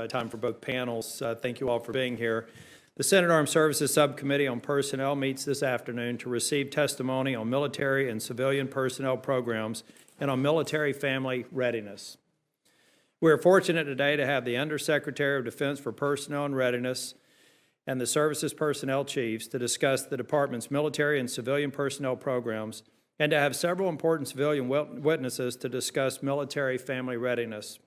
time for both panels. Thank you all for being here. The Senate Armed Services Subcommittee on Personnel meets this afternoon to receive testimony on military and civilian personnel programs and on military family readiness. We are fortunate today to have the Undersecretary of Defense for Personnel and Readiness and the Services Personnel Chiefs to discuss the Department's military and civilian personnel programs, and to have several important civilian witnesses to discuss military family readiness.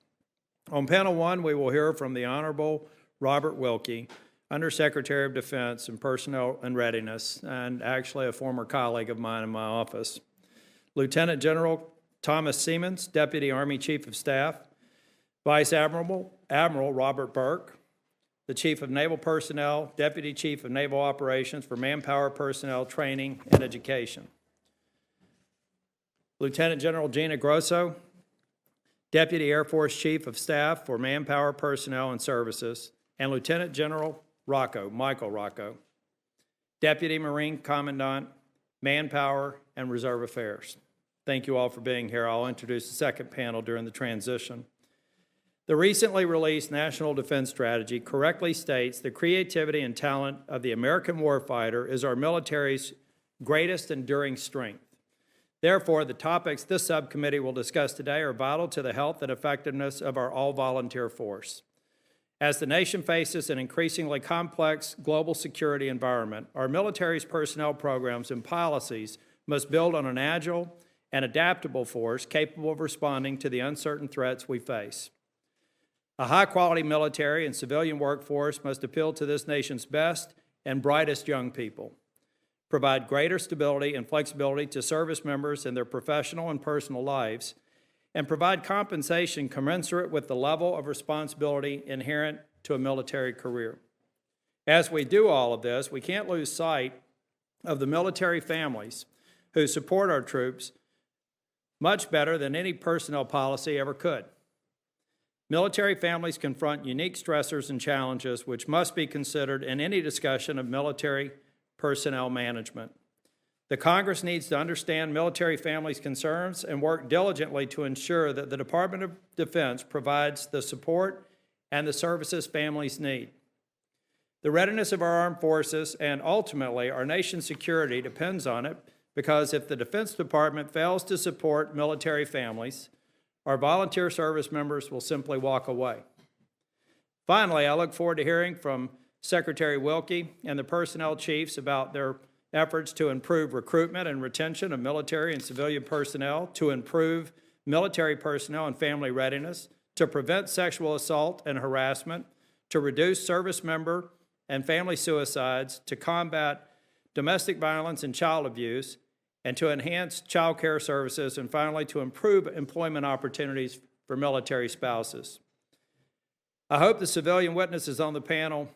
On panel one, we will hear from the Honorable Robert Wilkie, Undersecretary of Defense and Personnel and Readiness, and actually a former colleague of mine in my office. Lieutenant General Thomas Siemens, Deputy Army Chief of Staff, Vice Admiral Robert Burke, the Chief of Naval Personnel, Deputy Chief of Naval Operations for Manpower Personnel Training and Education. Lieutenant General Gina Grosso, Deputy Air Force Chief of Staff for Manpower Personnel and Services, and Lieutenant General Michael Rocco, Deputy Marine Commandant, Manpower and Reserve Affairs. Thank you all for being here. I'll introduce the second panel during the transition. The recently released National Defense Strategy correctly states the creativity and talent of the American warfighter is our military's greatest enduring strength. Therefore, the topics this subcommittee will discuss today are vital to the health and effectiveness of our all-volunteer force. As the nation faces an increasingly complex global security environment, our military's personnel programs and policies must build on an agile and adaptable force capable of responding to the uncertain threats we face. A high-quality military and civilian workforce must appeal to this nation's best and brightest young people, provide greater stability and flexibility to service members in their professional and personal lives, and provide compensation commensurate with the level of responsibility inherent to a military career. As we do all of this, we can't lose sight of the military families who support our troops much better than any personnel policy ever could. Military families confront unique stressors and challenges which must be considered in any discussion of military personnel management. The Congress needs to understand military families' concerns and work diligently to ensure that the Department of Defense provides the support and the services families need. The readiness of our armed forces and ultimately our nation's security depends on it, because if the Defense Department fails to support military families, our volunteer service members will simply walk away. Finally, I look forward to hearing from Secretary Wilkie and the personnel chiefs about their efforts to improve recruitment and retention of military and civilian personnel, to improve military personnel and family readiness, to prevent sexual assault and harassment, to reduce service member and family suicides, to combat domestic violence and child abuse, and to enhance child care services, and finally to improve employment opportunities for military spouses. I hope the civilian witnesses on panel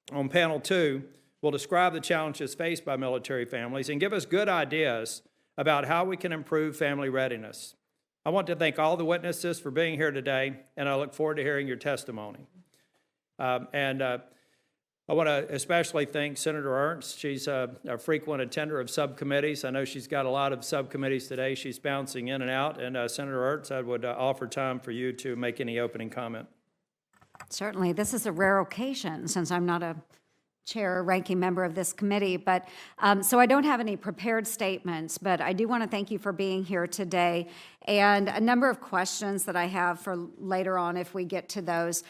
2 will describe the challenges faced by military families and give us good ideas about how we can improve family readiness. I want to thank all the witnesses for being here today, and I look forward to hearing your testimony. I want to especially thank Senator Ernst. She's a frequent attender of subcommittees. I know she's got a lot of subcommittees today. She's bouncing in and out. And Senator Ernst, I would offer time for you to make any opening comment. Certainly. This is a rare occasion since I'm not a chair or ranking member of this committee, but so I don't have any prepared statements, but I do want to thank you for being here today. And a number of questions that I have for later on if we get to those.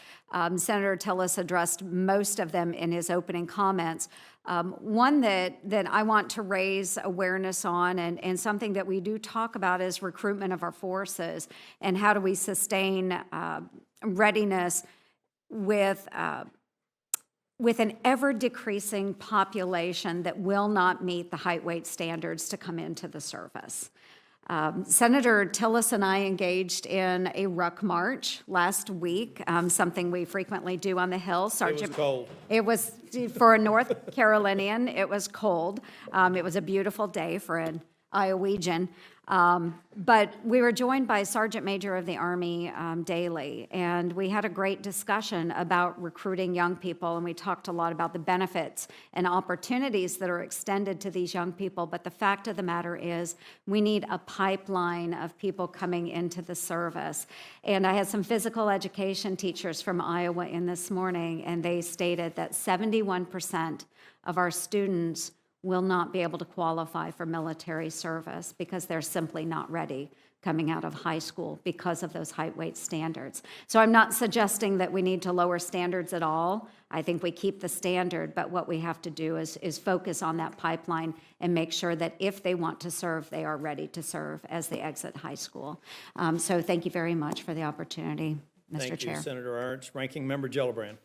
Senator Tillis addressed most of them in his opening comments. One that I want to raise awareness on, and something that we do talk about, is recruitment of our forces and how do we sustain readiness with an ever-decreasing population that will not meet the height weight standards to come into the service. Senator Tillis and I engaged in a ruck march last week, something we frequently do on the Hill. It was cold. It was, for a North Carolinian, it was cold. It was a beautiful day for an Iowegian. But we were joined by Sergeant Major of the Army, Daly, and we had a great discussion about recruiting young people, and we talked a lot about the benefits and opportunities that are extended to these young people. But the fact of the matter is we need a pipeline of people coming into the service. And I had some physical education teachers from Iowa in this morning, and they stated that 71% of our students will not be able to qualify for military service because they're simply not ready coming out of high school because of those height weight standards. So I'm not suggesting that we need to lower standards at all. I think we keep the standard, but what we have to do is focus on that pipeline and make sure that if they want to serve, they are ready to serve as they exit high school. So thank you very much for the opportunity, Mr. Chair. Thank you, Senator Ernst. Ranking Member Gillibrand.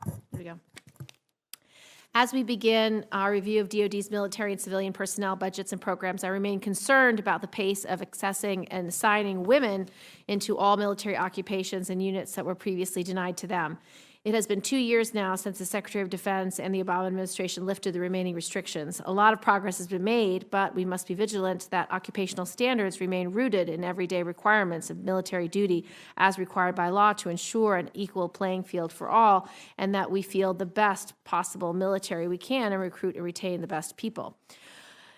Here we go. As we begin our review of DoD's military and civilian personnel budgets and programs, I remain concerned about the pace of accessing and assigning women into all military occupations and units that were previously denied to them. It has been 2 years now since the Secretary of Defense and the Obama administration lifted the remaining restrictions. A lot of progress has been made, but we must be vigilant that occupational standards remain rooted in everyday requirements of military duty as required by law to ensure an equal playing field for all, and that we field the best possible military we can and recruit and retain the best people.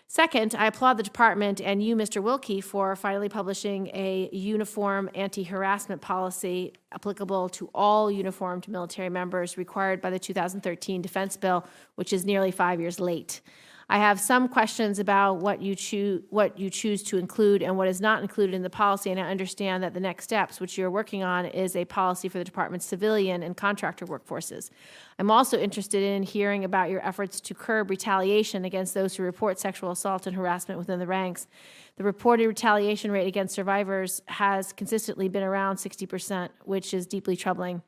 Second, I applaud the department and you, Mr. Wilkie, for finally publishing a uniform anti-harassment policy applicable to all uniformed military members required by the 2013 Defense Bill, which is nearly 5 years late. I have some questions about what you choose to include and what is not included in the policy, and I understand that the next steps, which you're working on, is a policy for the department's civilian and contractor workforces. I'm also interested in hearing about your efforts to curb retaliation against those who report sexual assault and harassment within the ranks. The reported retaliation rate against survivors has consistently been around 60%, which is deeply troubling.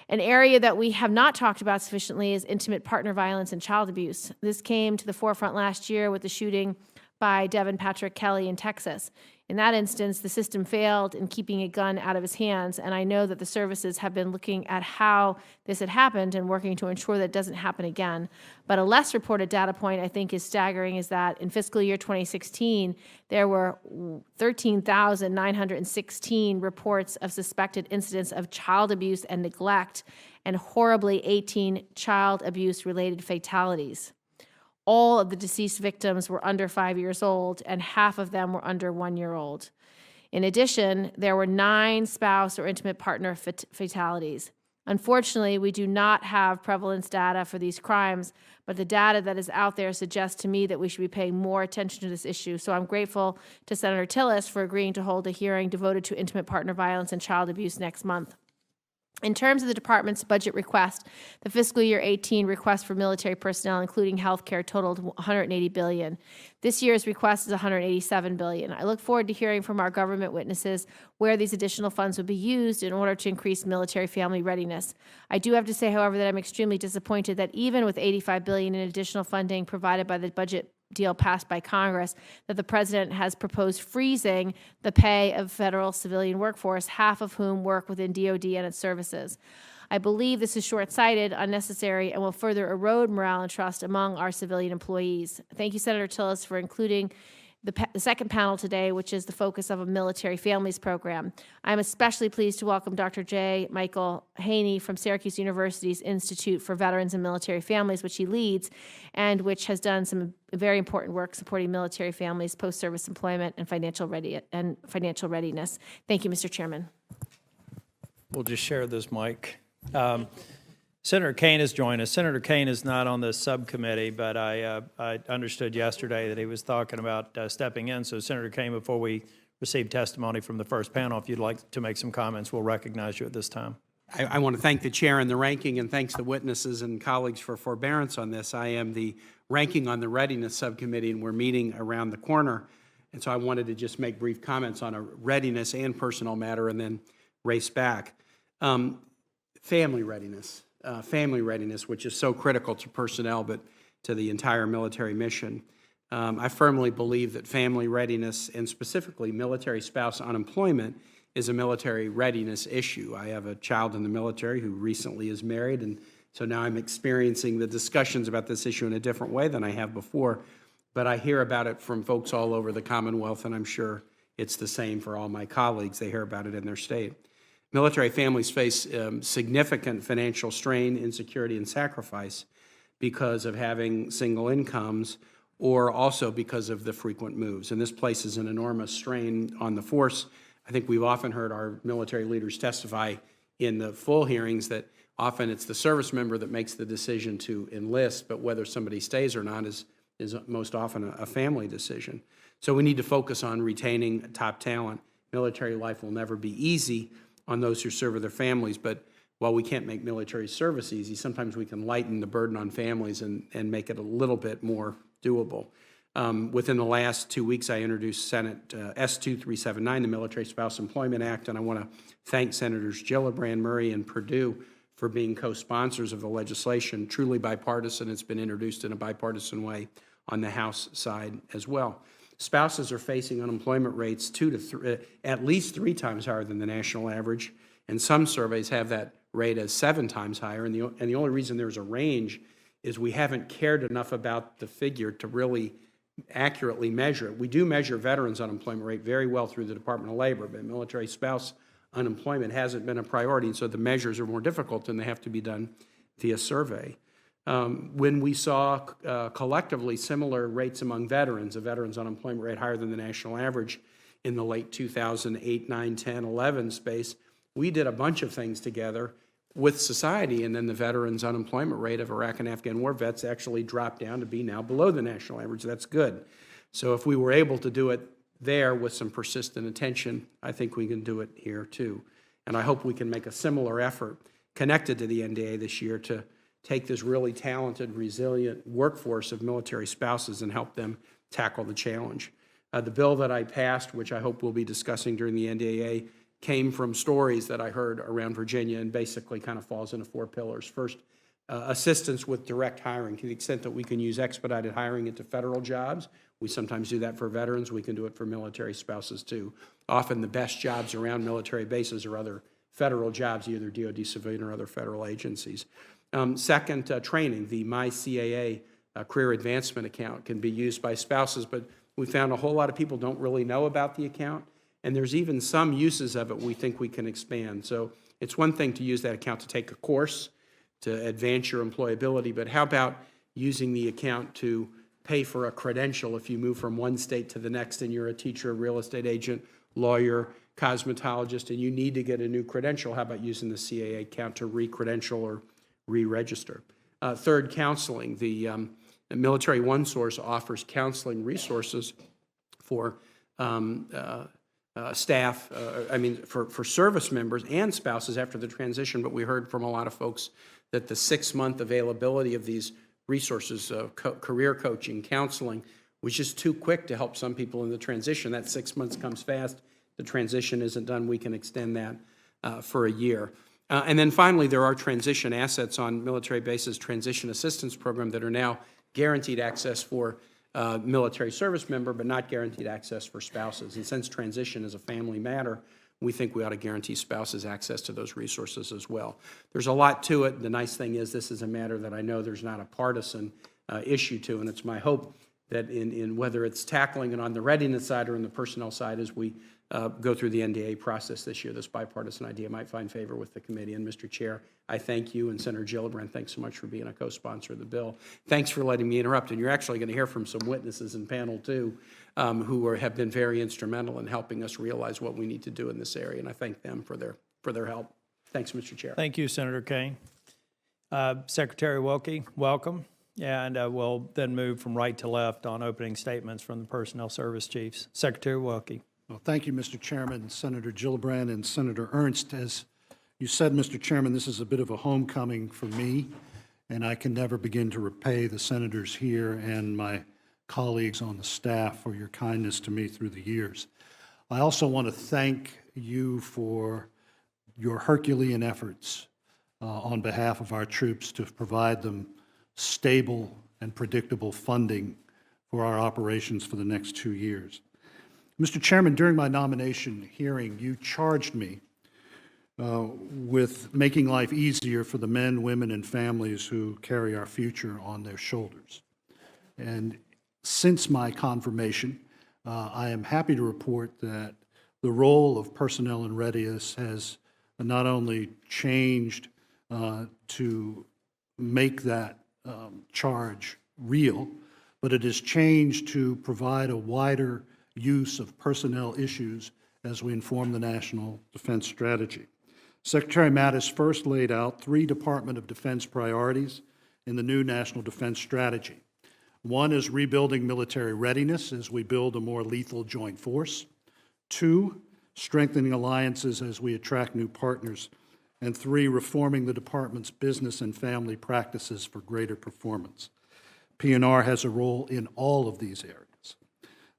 An area that we have not talked about sufficiently is intimate partner violence and child abuse. This came to the forefront last year with the shooting by Devin Patrick Kelly in Texas. In that instance, the system failed in keeping a gun out of his hands, and I know that the services have been looking at how this had happened and working to ensure that it doesn't happen again. But a less reported data point I think is staggering is that in fiscal year 2016, there were 13,916 reports of suspected incidents of child abuse and neglect, and horribly 18 child abuse-related fatalities. All of the deceased victims were under 5 years old, and half of them were under 1 year old. In addition, there were 9 spouse or intimate partner fatalities. Unfortunately, we do not have prevalence data for these crimes, but the data that is out there suggests to me that we should be paying more attention to this issue. So I'm grateful to Senator Tillis for agreeing to hold a hearing devoted to intimate partner violence and child abuse next month. In terms of the department's budget request, the fiscal year 18 request for military personnel, including health care, totaled $180 billion. This year's request is $187 billion. I look forward to hearing from our government witnesses where these additional funds would be used in order to increase military family readiness. I do have to say, however, that I'm extremely disappointed that even with $85 billion in additional funding provided by the budget deal passed by Congress, that the President has proposed freezing the pay of federal civilian workforce, half of whom work within DoD and its services. I believe this is short-sighted, unnecessary, and will further erode morale and trust among our civilian employees. Thank you, Senator Tillis, for including the second panel today, which is the focus of a military families program. I'm especially pleased to welcome Dr. J. Michael Haney from Syracuse University's Institute for Veterans and Military Families, which he leads, and which has done some very important work supporting military families, post-service employment, and financial readiness. Thank you, Mr. Chairman. We'll just share this mic. Senator Kaine has joined us. Senator Kaine is not on the subcommittee, but I understood yesterday that he was talking about stepping in. So, Senator Kaine, before we receive testimony from the first panel, if you'd like to make some comments, we'll recognize you at this time. I want to thank the chair and the ranking, and thanks the witnesses and colleagues for forbearance on this. I am the ranking on the Readiness subcommittee, and we're meeting around the corner. And so I wanted to just make brief comments on a readiness and personnel matter and then race back. Family readiness, which is so critical to personnel, but to the entire military mission. I firmly believe that family readiness, and specifically military spouse unemployment, is a military readiness issue. I have a child in the military who recently is married, and so now I'm experiencing the discussions about this issue in a different way than I have before. But I hear about it from folks all over the Commonwealth, and I'm sure it's the same for all my colleagues. They hear about it in their state. Military families face significant financial strain, insecurity, and sacrifice because of having single incomes, or also because of the frequent moves. And this places an enormous strain on the force. I think we've often heard our military leaders testify in the full hearings that often it's the service member that makes the decision to enlist, but whether somebody stays or not is most often a family decision. So we need to focus on retaining top talent. Military life will never be easy on those who serve their families, but while we can't make military service easy, sometimes we can lighten the burden on families and make it a little bit more doable. Within the last 2 weeks, I introduced Senate S2379, the Military Spouse Employment Act, and I want to thank Senators Gillibrand, Murray, and Perdue for being co-sponsors of the legislation. Truly bipartisan. It's been introduced in a bipartisan way on the House side as well. Spouses are facing unemployment rates at least 3 times higher than the national average, and some surveys have that rate as 7 times higher. And the only reason there's a range is we haven't cared enough about the figure to really accurately measure it. We do measure veterans' unemployment rate very well through the Department of Labor, but military spouse unemployment hasn't been a priority, and so the measures are more difficult and they have to be done via survey. When we saw collectively similar rates among veterans, a veteran's unemployment rate higher than the national average in the late 2008, 9, 10, 11 space, we did a bunch of things together with society, and then the veterans' unemployment rate of Iraq and Afghan war vets actually dropped down to be now below the national average. That's good. So if we were able to do it there with some persistent attention, I think we can do it here too. And I hope we can make a similar effort connected to the NDA this year to take this really talented, resilient workforce of military spouses and help them tackle the challenge. The bill that I passed, which I hope we'll be discussing during the NDAA, came from stories that I heard around Virginia and basically kind of falls into 4 pillars. First, assistance with direct hiring to the extent that we can use expedited hiring into federal jobs. We sometimes do that for veterans. We can do it for military spouses too. Often the best jobs around military bases are other federal jobs, either DoD civilian or other federal agencies. Second, training. The MyCAA career advancement account can be used by spouses, but we found a whole lot of people don't really know about the account, and there's even some uses of it we think we can expand. So it's one thing to use that account to take a course to advance your employability, but how about using the account to pay for a credential if you move from one state to the next and you're a teacher, real estate agent, lawyer, cosmetologist, and you need to get a new credential? How about using the CAA account to re-credential or re-register? Third, counseling. The Military OneSource offers counseling resources for staff, for service members and spouses after the transition, but we heard from a lot of folks that the 6-month availability of these resources, career coaching, counseling, was just too quick to help some people in the transition. That 6 months comes fast. The transition isn't done. We can extend that for a year. And then finally, there are transition assets on military bases, transition assistance program that are now guaranteed access for military service member, but not guaranteed access for spouses. And since transition is a family matter, we think we ought to guarantee spouses access to those resources as well. There's a lot to it. The nice thing is this is a matter that I know there's not a partisan issue to, and it's my hope that in whether it's tackling it on the readiness side or in the personnel side as we go through the NDA process this year, this bipartisan idea might find favor with the committee. And Mr. Chair, I thank you, and Senator Gillibrand, thanks so much for being a co-sponsor of the bill. Thanks for letting me interrupt, and you're actually going to hear from some witnesses in panel too who have been very instrumental in helping us realize what we need to do in this area, and I thank them for their help. Thanks, Mr. Chair. Thank you, Senator Kane. Secretary Wilkie, welcome. And we'll then move from right to left on opening statements from the personnel service chiefs. Secretary Wilkie. Well, thank you, Mr. Chairman, Senator Gillibrand, and Senator Ernst. As you said, Mr. Chairman, this is a bit of a homecoming for me, and I can never begin to repay the senators here and my colleagues on the staff for your kindness to me through the years. I also want to thank you for your Herculean efforts on behalf of our troops to provide them stable and predictable funding for our operations for the next 2 years. Mr. Chairman, during my nomination hearing, you charged me with making life easier for the men, women, and families who carry our future on their shoulders. And since my confirmation, I am happy to report that the role of personnel in readiness has not only changed to make that charge real, but it has changed to provide a wider use of personnel issues as we inform the National Defense Strategy. Secretary Mattis first laid out 3 Department of Defense priorities in the new National Defense Strategy. One is rebuilding military readiness as we build a more lethal joint force. 2, strengthening alliances as we attract new partners. And 3, reforming the department's business and family practices for greater performance. P&R has a role in all of these areas.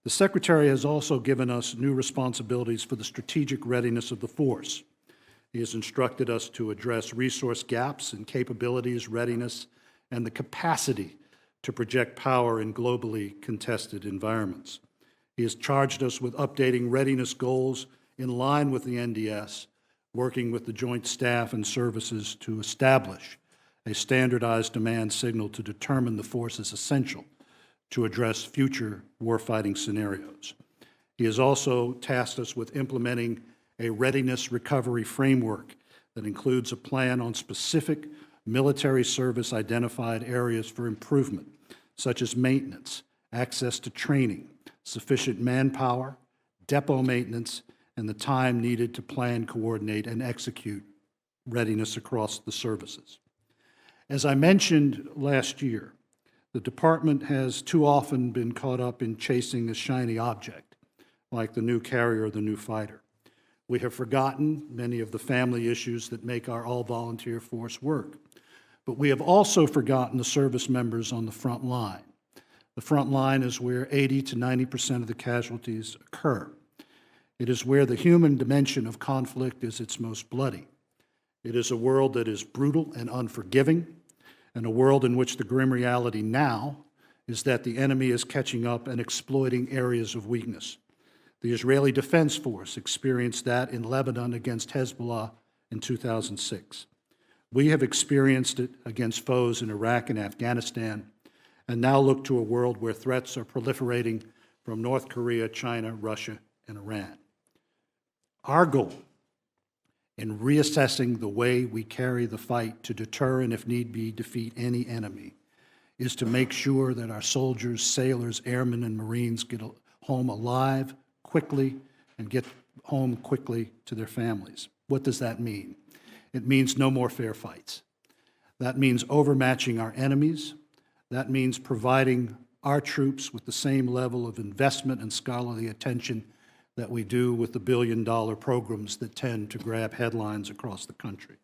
The Secretary has also given us new responsibilities for the strategic readiness of the force. He has instructed us to address resource gaps in capabilities, readiness, and the capacity to project power in globally contested environments. He has charged us with updating readiness goals in line with the NDS, working with the Joint Staff and Services to establish a standardized demand signal to determine the force is essential to address future warfighting scenarios. He has also tasked us with implementing a readiness recovery framework that includes a plan on specific military service identified areas for improvement, such as maintenance, access to training, sufficient manpower, depot maintenance, and the time needed to plan, coordinate, and execute readiness across the services. As I mentioned last year, the department has too often been caught up in chasing a shiny object, like the new carrier or the new fighter. We have forgotten many of the family issues that make our all-volunteer force work. But we have also forgotten the service members on the front line. The front line is where 80 to 90% of the casualties occur. It is where the human dimension of conflict is its most bloody. It is a world that is brutal and unforgiving, and a world in which the grim reality now is that the enemy is catching up and exploiting areas of weakness. The Israeli Defense Force experienced that in Lebanon against Hezbollah in 2006. We have experienced it against foes in Iraq and Afghanistan, and now look to a world where threats are proliferating from North Korea, China, Russia, and Iran. Our goal in reassessing the way we carry the fight to deter and, if need be, defeat any enemy is to make sure that our soldiers, sailors, airmen, and Marines get home alive quickly and get home quickly to their families. What does that mean? It means no more fair fights. That means overmatching our enemies. That means providing our troops with the same level of investment and scholarly attention that we do with the billion-dollar programs that tend to grab headlines across the country.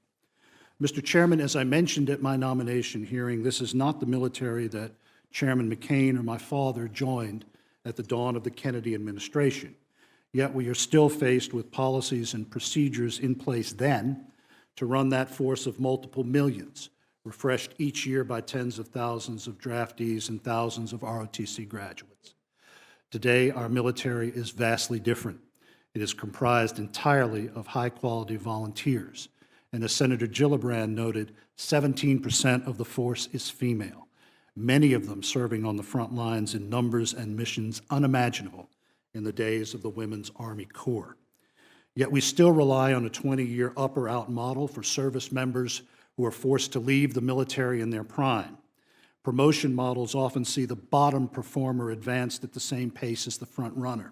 Mr. Chairman, as I mentioned at my nomination hearing, this is not the military that Chairman McCain or my father joined at the dawn of the Kennedy administration. Yet we are still faced with policies and procedures in place then to run that force of multiple millions, refreshed each year by tens of thousands of draftees and thousands of ROTC graduates. Today, our military is vastly different. It is comprised entirely of high-quality volunteers. And as Senator Gillibrand noted, 17% of the force is female, many of them serving on the front lines in numbers and missions unimaginable in the days of the Women's Army Corps. Yet we still rely on a 20-year up-or-out model for service members who are forced to leave the military in their prime. Promotion models often see the bottom performer advanced at the same pace as the front runner.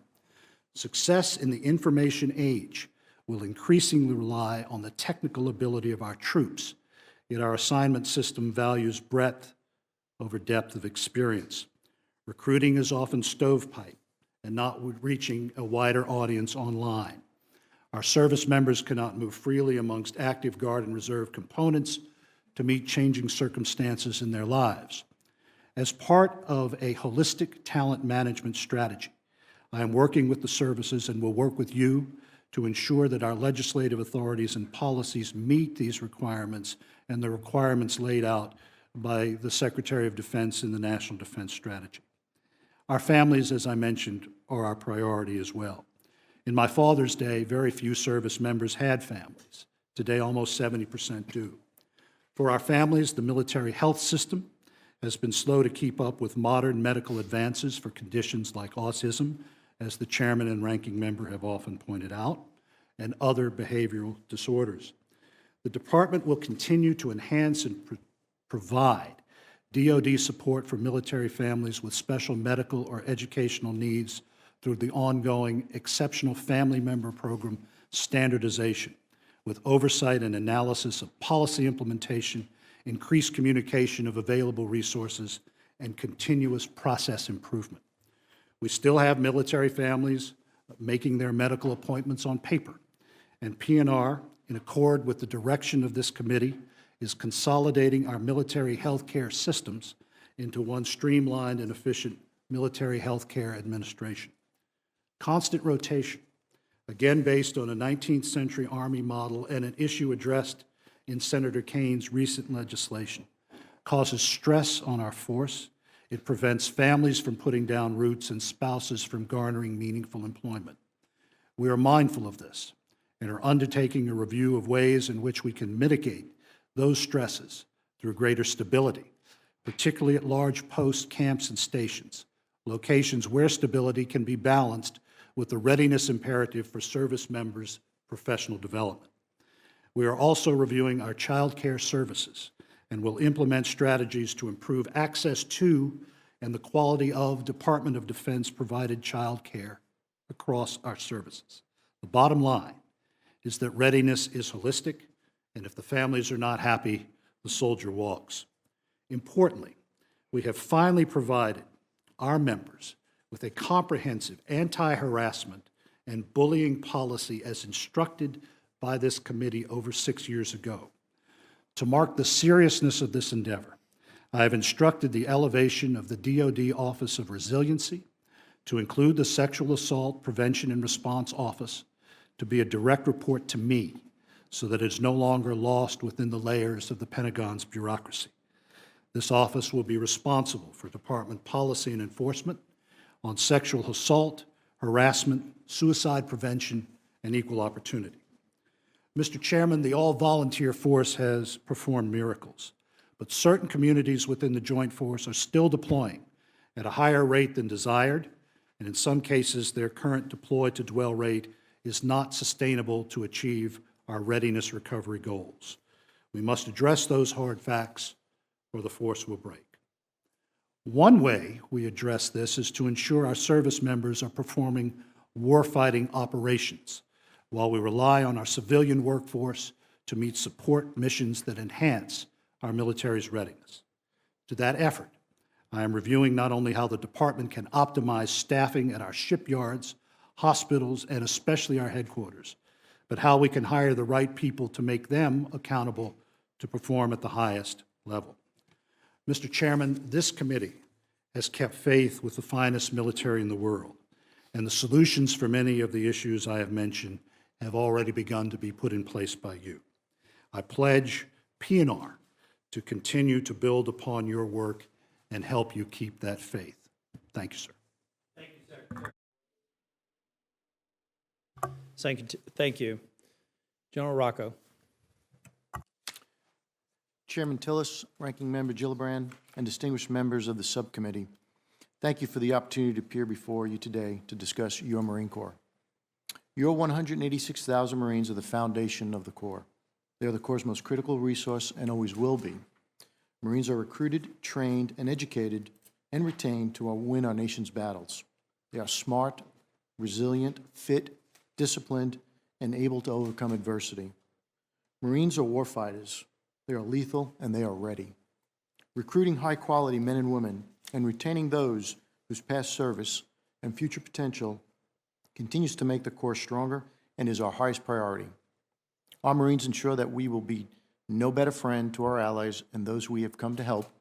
Success in the information age will increasingly rely on the technical ability of our troops, yet our assignment system values breadth over depth of experience. Recruiting is often stovepipe and not reaching a wider audience online. Our service members cannot move freely amongst active Guard and Reserve components to meet changing circumstances in their lives. As part of a holistic talent management strategy, I am working with the services and will work with you to ensure that our legislative authorities and policies meet these requirements and the requirements laid out by the Secretary of Defense in the National Defense Strategy. Our families, as I mentioned, are our priority as well. In my father's day, very few service members had families. Today, almost 70% do. For our families, the military health system has been slow to keep up with modern medical advances for conditions like autism, as the chairman and ranking member have often pointed out, and other behavioral disorders. The department will continue to enhance and provide DoD support for military families with special medical or educational needs through the ongoing Exceptional Family Member Program standardization, with oversight and analysis of policy implementation, increased communication of available resources, and continuous process improvement. We still have military families making their medical appointments on paper, and P&R, in accord with the direction of this committee, is consolidating our military health care systems into one streamlined and efficient military health care administration. Constant rotation, again based on a 19th century Army model and an issue addressed in Senator Kane's recent legislation, causes stress on our force. It prevents families from putting down roots and spouses from garnering meaningful employment. We are mindful of this and are undertaking a review of ways in which we can mitigate those stresses through greater stability, particularly at large post camps and stations, locations where stability can be balanced with the readiness imperative for service members' professional development. We are also reviewing our child care services and will implement strategies to improve access to and the quality of Department of Defense provided child care across our services. The bottom line is that readiness is holistic, and if the families are not happy, the soldier walks. Importantly, we have finally provided our members with a comprehensive anti-harassment and bullying policy as instructed by this committee over 6 years ago. To mark the seriousness of this endeavor, I have instructed the elevation of the DoD Office of Resiliency to include the Sexual Assault Prevention and Response Office to be a direct report to me so that it is no longer lost within the layers of the Pentagon's bureaucracy. This office will be responsible for department policy and enforcement on sexual assault, harassment, suicide prevention, and equal opportunity. Mr. Chairman, the all-volunteer force has performed miracles, but certain communities within the Joint Force are still deploying at a higher rate than desired, and in some cases, their current deploy-to-dwell rate is not sustainable to achieve our readiness recovery goals. We must address those hard facts, or the force will break. One way we address this is to ensure our service members are performing warfighting operations, while we rely on our civilian workforce to meet support missions that enhance our military's readiness. To that effort, I am reviewing not only how the department can optimize staffing at our shipyards, hospitals, and especially our headquarters, but how we can hire the right people to make them accountable to perform at the highest level. Mr. Chairman, this committee has kept faith with the finest military in the world, and the solutions for many of the issues I have mentioned have already begun to be put in place by you. I pledge P&R to continue to build upon your work and help you keep that faith. Thank you, sir. Thank you, Secretary. Thank you. General Rocco. Chairman Tillis, Ranking Member Gillibrand, and distinguished members of the subcommittee, thank you for the opportunity to appear before you today to discuss your Marine Corps. Your 186,000 Marines are the foundation of the Corps. They are the Corps' most critical resource and always will be. Marines are recruited, trained, and educated and retained to win our nation's battles. They are smart, resilient, fit, disciplined, and able to overcome adversity. Marines are warfighters. They are lethal and they are ready. Recruiting high-quality men and women and retaining those whose past service and future potential continues to make the Corps stronger and is our highest priority. Our Marines ensure that we will be no better friend to our allies and those we have come to help,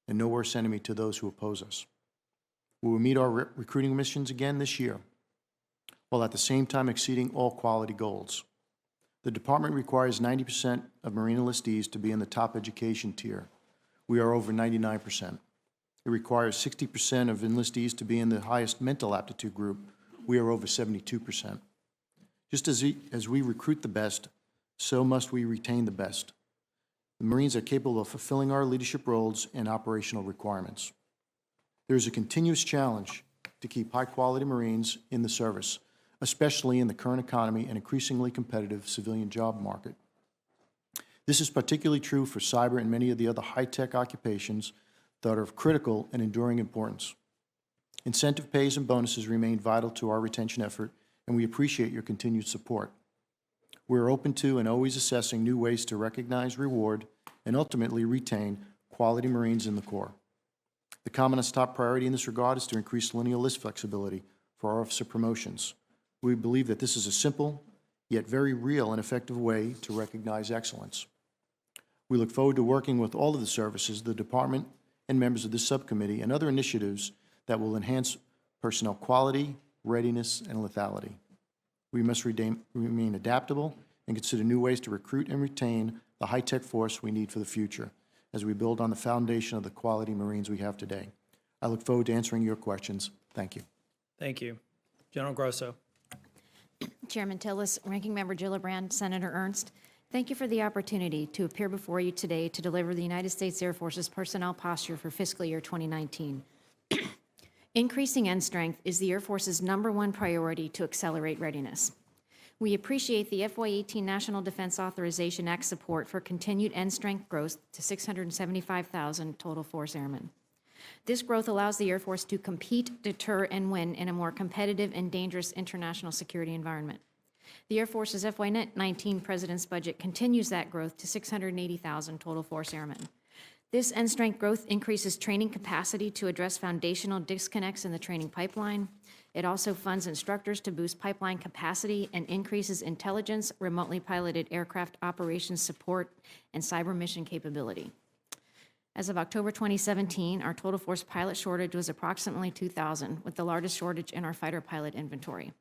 and no worse enemy to those who oppose us. We will meet our recruiting missions again this year. while at the same time exceeding all quality goals. The department requires 90% of Marine enlistees to be in the top education tier. We are over 99%. It requires 60% of enlistees to be in the highest mental aptitude group. We are over 72%. Just as we recruit the best, so must we retain the best. The Marines are capable of fulfilling our leadership roles and operational requirements. There is a continuous challenge to keep high-quality Marines in the service, especially in the current economy and increasingly competitive civilian job market. This is particularly true for cyber and many of the other high-tech occupations that are of critical and enduring importance. Incentive pays and bonuses remain vital to our retention effort, and we appreciate your continued support. We are open to and always assessing new ways to recognize, reward, and ultimately retain quality Marines in the Corps. The Commandant's top priority in this regard is to increase lineal list flexibility for our officer promotions. We believe that this is a simple, yet very real and effective way to recognize excellence. We look forward to working with all of the services, the Department, and members of this subcommittee and other initiatives that will enhance personnel quality, readiness, and lethality. We must remain adaptable and consider new ways to recruit and retain the high-tech force we need for the future as we build on the foundation of the quality Marines we have today. I look forward to answering your questions. Thank you. Thank you. General Grosso. Chairman Tillis, Ranking Member Gillibrand, Senator Ernst, thank you for the opportunity to appear before you today to deliver the United States Air Force's personnel posture for fiscal year 2019. Increasing end strength is the Air Force's #1 priority to accelerate readiness. We appreciate the FY18 National Defense Authorization Act support for continued end strength growth to 675,000 total force airmen. This growth allows the Air Force to compete, deter, and win in a more competitive and dangerous international security environment. The Air Force's FY19 President's budget continues that growth to 680,000 total force airmen. This end strength growth increases training capacity to address foundational disconnects in the training pipeline. It also funds instructors to boost pipeline capacity and increases intelligence, remotely piloted aircraft operations support, and cyber mission capability. As of October 2017, our total force pilot shortage was approximately 2,000, with the largest shortage in our fighter pilot inventory.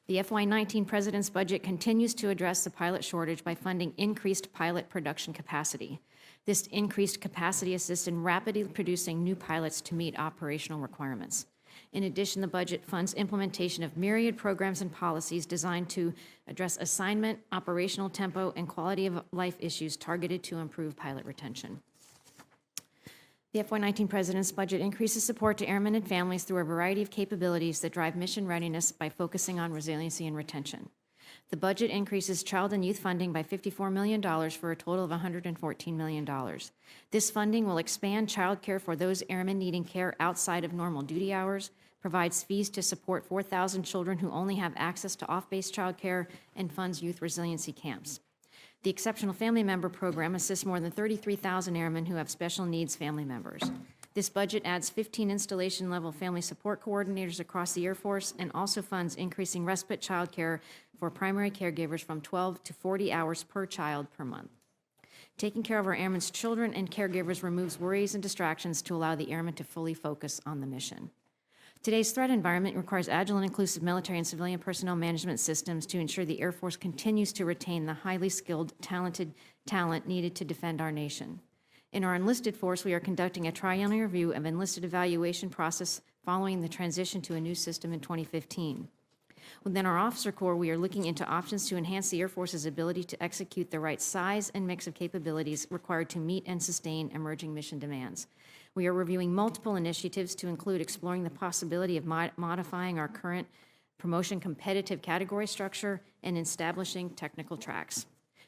The FY19 President's budget continues to address the pilot shortage by funding increased pilot production capacity. This increased capacity assists in rapidly producing new pilots to meet operational requirements. In addition, the budget funds implementation of myriad programs and policies designed to address assignment, operational tempo, and quality of life issues targeted to improve pilot retention. The FY19 President's budget increases support to airmen and families through a variety of capabilities that drive mission readiness by focusing on resiliency and retention. The budget increases child and youth funding by $54 million for a total of $114 million. This funding will expand child care for those airmen needing care outside of normal duty hours, provides fees to support 4,000 children who only have access to off-base child care, and funds youth resiliency camps. The Exceptional Family Member Program assists more than 33,000 airmen who have special needs family members. This budget adds 15 installation-level family support coordinators across the Air Force and also funds increasing respite child care for primary caregivers from 12 to 40 hours per child per month. Taking care of our airmen's children and caregivers removes worries and distractions to allow the airmen to fully focus on the mission. Today's threat environment requires agile and inclusive military and civilian personnel management systems to ensure the Air Force continues to retain the highly skilled, talented talent needed to defend our nation. In our enlisted force, we are conducting a triennial review of enlisted evaluation process following the transition to a new system in 2015. Within our officer corps, we are looking into options to enhance the Air Force's ability to execute the right size and mix of capabilities required to meet and sustain emerging mission demands. We are reviewing multiple initiatives to include exploring the possibility of modifying our current promotion competitive category structure and establishing technical tracks.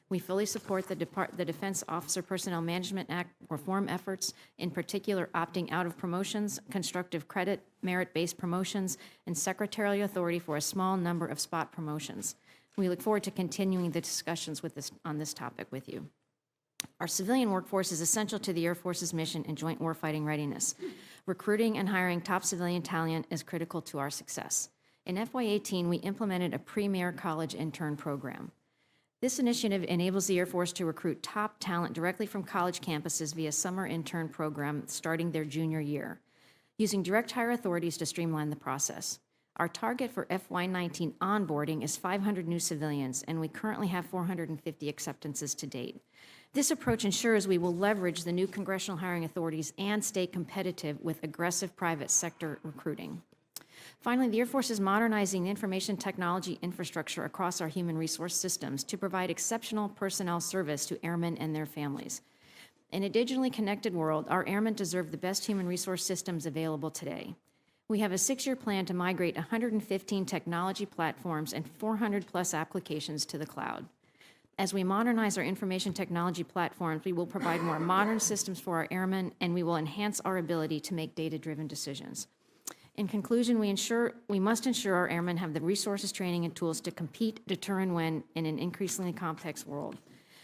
We fully support the Defense Officer Personnel Management Act reform efforts, in particular opting out of promotions, constructive credit, merit-based promotions, and secretarial authority for a small number of spot promotions. We look forward to continuing the discussions on this topic with you. Our civilian workforce is essential to the Air Force's mission in joint warfighting readiness. Recruiting and hiring top civilian talent is critical to our success. In FY18, we implemented a premier college intern program. This initiative enables the Air Force to recruit top talent directly from college campuses via summer intern program starting their junior year, using direct hire authorities to streamline the process. Our target for FY19 onboarding is 500 new civilians, and we currently have 450 acceptances to date. This approach ensures we will leverage the new congressional hiring authorities and stay competitive with aggressive private sector recruiting. Finally, the Air Force is modernizing the information technology infrastructure across our human resource systems to provide exceptional personnel service to airmen and their families. In a digitally connected world, our airmen deserve the best human resource systems available today. We have a 6-year plan to migrate 115 technology platforms and 400-plus applications to the cloud. As we modernize our information technology platforms, we will provide more modern systems for our airmen, and we will enhance our ability to make data-driven decisions. In conclusion, we must ensure our airmen have the resources, training, and tools to compete, deter, and win in an increasingly complex world.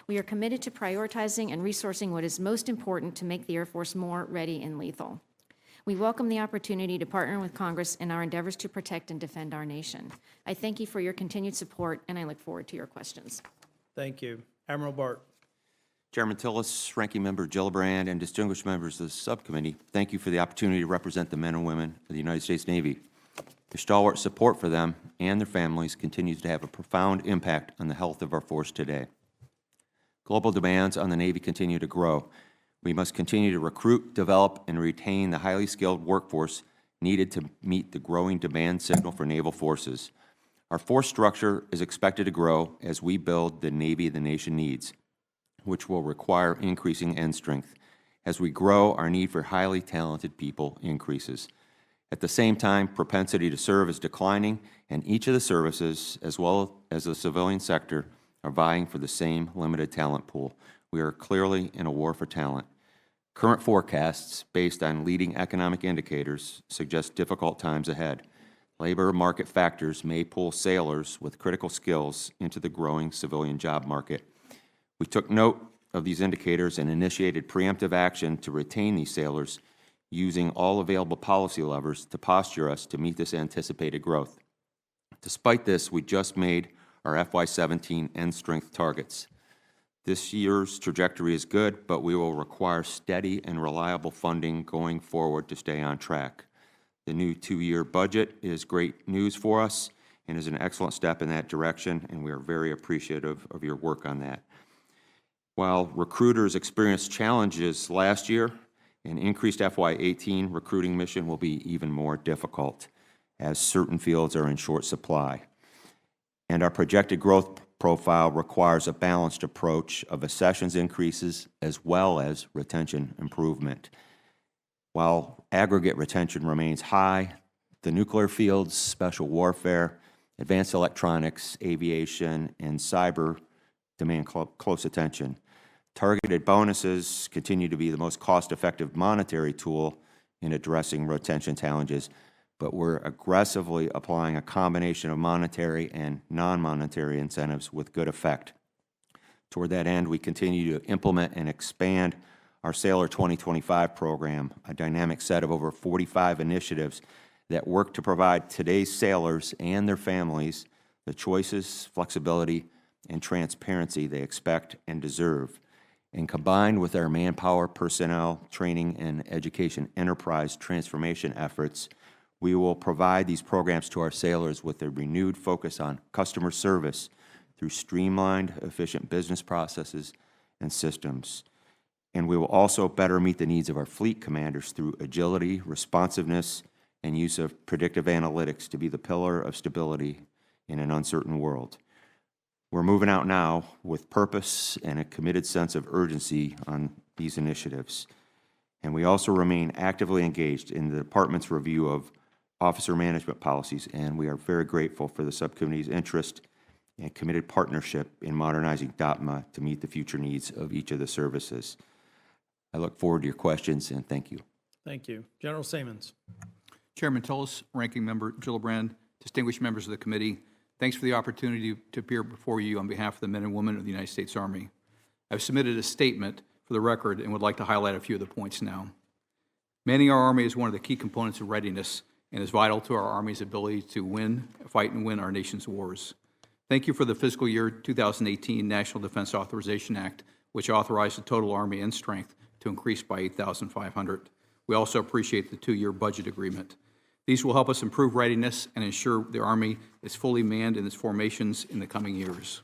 We are committed to prioritizing and resourcing what is most important to make the Air Force more ready and lethal. We welcome the opportunity to partner with Congress in our endeavors to protect and defend our nation. I thank you for your continued support, and I look forward to your questions. Thank you. Admiral Burt. Chairman Tillis, Ranking Member Gillibrand, and distinguished members of the subcommittee, thank you for the opportunity to represent the men and women of the United States Navy. Your stalwart support for them and their families continues to have a profound impact on the health of our force today. Global demands on the Navy continue to grow. We must continue to recruit, develop, and retain the highly skilled workforce needed to meet the growing demand signal for naval forces. Our force structure is expected to grow as we build the Navy the nation needs, which will require increasing end strength. As we grow, our need for highly talented people increases. At the same time, propensity to serve is declining, and each of the services, as well as the civilian sector, are vying for the same limited talent pool. We are clearly in a war for talent. Current forecasts, based on leading economic indicators, suggest difficult times ahead. Labor market factors may pull sailors with critical skills into the growing civilian job market. We took note of these indicators and initiated preemptive action to retain these sailors, using all available policy levers to posture us to meet this anticipated growth. Despite this, we just made our FY17 end strength targets. This year's trajectory is good, but we will require steady and reliable funding going forward to stay on track. The new 2-year budget is great news for us and is an excellent step in that direction, and we are very appreciative of your work on that. While recruiters experienced challenges last year, an increased FY18 recruiting mission will be even more difficult, as certain fields are in short supply. And our projected growth profile requires a balanced approach of accessions increases as well as retention improvement. While aggregate retention remains high, the nuclear fields, special warfare, advanced electronics, aviation, and cyber demand close attention. Targeted bonuses continue to be the most cost-effective monetary tool in addressing retention challenges, but we're aggressively applying a combination of monetary and non-monetary incentives with good effect. Toward that end, we continue to implement and expand our Sailor 2025 program, a dynamic set of over 45 initiatives that work to provide today's sailors and their families the choices, flexibility, and transparency they expect and deserve. And combined with our manpower, personnel, training, and education enterprise transformation efforts, we will provide these programs to our sailors with a renewed focus on customer service through streamlined, efficient business processes and systems. And we will also better meet the needs of our fleet commanders through agility, responsiveness, and use of predictive analytics to be the pillar of stability in an uncertain world. We're moving out now with purpose and a committed sense of urgency on these initiatives. And we also remain actively engaged in the department's review of officer management policies, and we are very grateful for the subcommittee's interest and committed partnership in modernizing DOTMA to meet the future needs of each of the services. I look forward to your questions, and thank you. Thank you. General Siemens. Chairman Tillis, Ranking Member Gillibrand, distinguished members of the committee, thanks for the opportunity to appear before you on behalf of the men and women of the United States Army. I've submitted a statement for the record and would like to highlight a few of the points now. Manning our Army is one of the key components of readiness and is vital to our Army's ability to fight and win our nation's wars. Thank you for the fiscal year 2018 National Defense Authorization Act, which authorized the total Army end strength to increase by 8,500. We also appreciate the 2-year budget agreement. These will help us improve readiness and ensure the Army is fully manned in its formations in the coming years.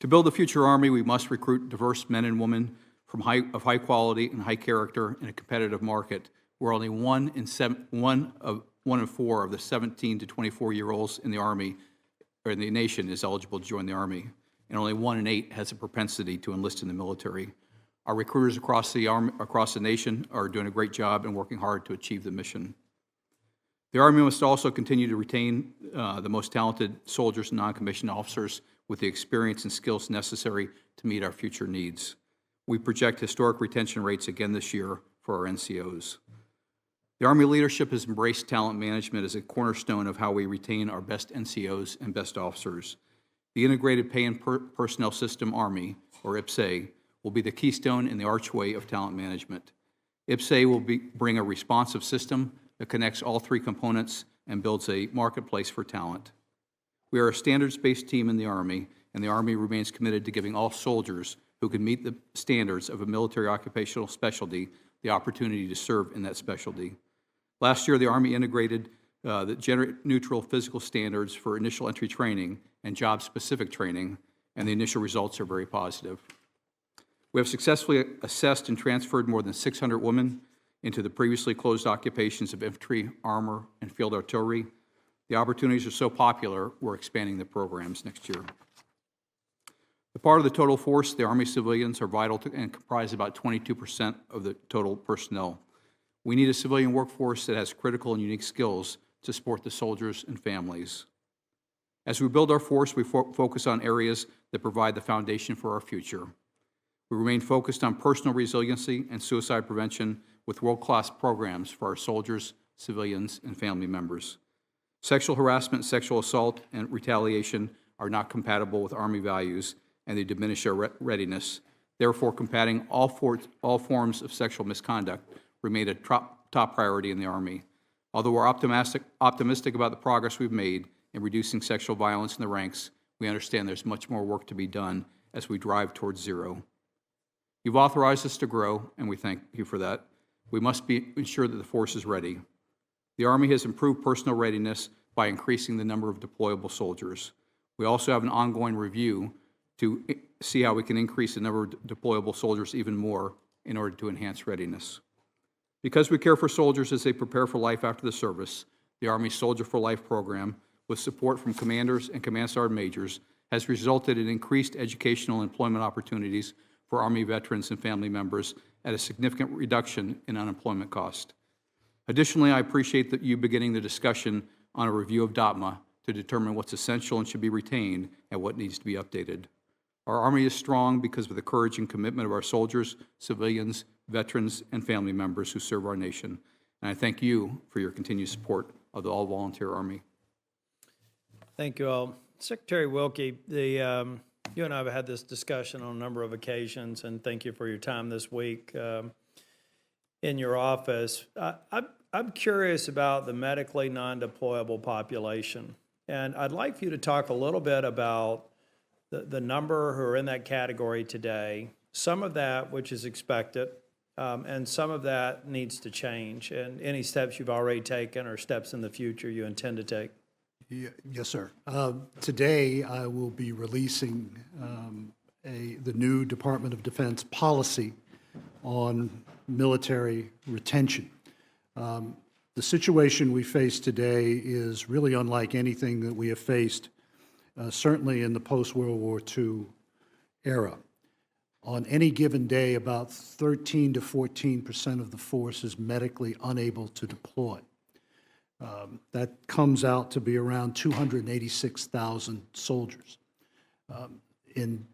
To build the future Army, we must recruit diverse men and women of high quality and high character in a competitive market where only one in four of the 17 to 24-year-olds in the Army or in the nation is eligible to join the Army, and only 1 in 8 has a propensity to enlist in the military. Our recruiters across the nation are doing a great job and working hard to achieve the mission. The Army must also continue to retain the most talented soldiers and non-commissioned officers with the experience and skills necessary to meet our future needs. We project historic retention rates again this year for our NCOs. The Army leadership has embraced talent management as a cornerstone of how we retain our best NCOs and best officers. The Integrated Pay and Personnel System Army, or IPSA, will be the keystone in the archway of talent management. IPSA will bring a responsive system that connects all three components and builds a marketplace for talent. We are a standards-based team in the Army, and the Army remains committed to giving all soldiers who can meet the standards of a military occupational specialty the opportunity to serve in that specialty. Last year, the Army integrated the gender-neutral physical standards for initial entry training and job-specific training, and the initial results are very positive. We have successfully assessed and transferred more than 600 women into the previously closed occupations of infantry, armor, and field artillery. The opportunities are so popular, we're expanding the programs next year. The part of the total force, the Army civilians are vital to and comprise about 22% of the total personnel. We need a civilian workforce that has critical and unique skills to support the soldiers and families. As we build our force, we focus on areas that provide the foundation for our future. We remain focused on personal resiliency and suicide prevention with world-class programs for our soldiers, civilians, and family members. Sexual harassment, sexual assault, and retaliation are not compatible with Army values, and they diminish our readiness. Therefore, combating all forms of sexual misconduct remain a top priority in the Army. Although we're optimistic about the progress we've made in reducing sexual violence in the ranks, we understand there's much more work to be done as we drive towards zero. You've authorized us to grow, and we thank you for that. We must ensure that the force is ready. The Army has improved personal readiness by increasing the number of deployable soldiers. We also have an ongoing review to see how we can increase the number of deployable soldiers even more in order to enhance readiness. Because we care for soldiers as they prepare for life after the service, the Army Soldier for Life program, with support from commanders and command sergeant majors, has resulted in increased educational and employment opportunities for Army veterans and family members at a significant reduction in unemployment cost. Additionally, I appreciate that you beginning the discussion on a review of DOTMA to determine what's essential and should be retained and what needs to be updated. Our Army is strong because of the courage and commitment of our soldiers, civilians, veterans, and family members who serve our nation. And I thank you for your continued support of the all-volunteer Army. Thank you all. Secretary Wilkie, you and I have had this discussion on a number of occasions, and thank you for your time this week in your office. I'm curious about the medically non-deployable population, and I'd like for you to talk a little bit about the number who are in that category today, some of that which is expected, and some of that needs to change, and any steps you've already taken or steps in the future you intend to take. Yes, sir. Today, I will be releasing the new Department of Defense policy on military retention. The situation we face today is really unlike anything that we have faced, certainly in the post-World War II era. On any given day, about 13 to 14% of the force is medically unable to deploy. That comes out to be around 286,000 soldiers. In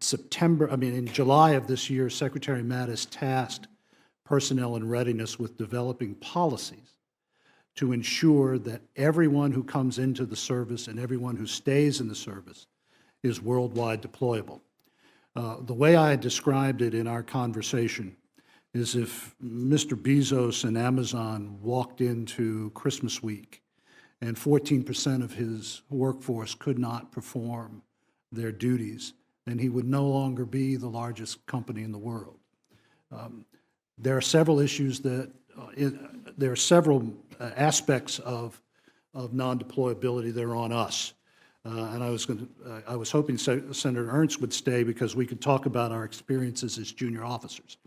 July of this year, Secretary Mattis tasked Personnel and Readiness with developing policies to ensure that everyone who comes into the service and everyone who stays in the service is worldwide deployable. The way I described it in our conversation is if Mr. Bezos and Amazon walked into Christmas week and 14% of his workforce could not perform their duties, then he would no longer be the largest company in the world. There are several issues that there are several aspects of non-deployability that are on us. And I was hoping Senator Ernst would stay because we could talk about our experiences as junior officers.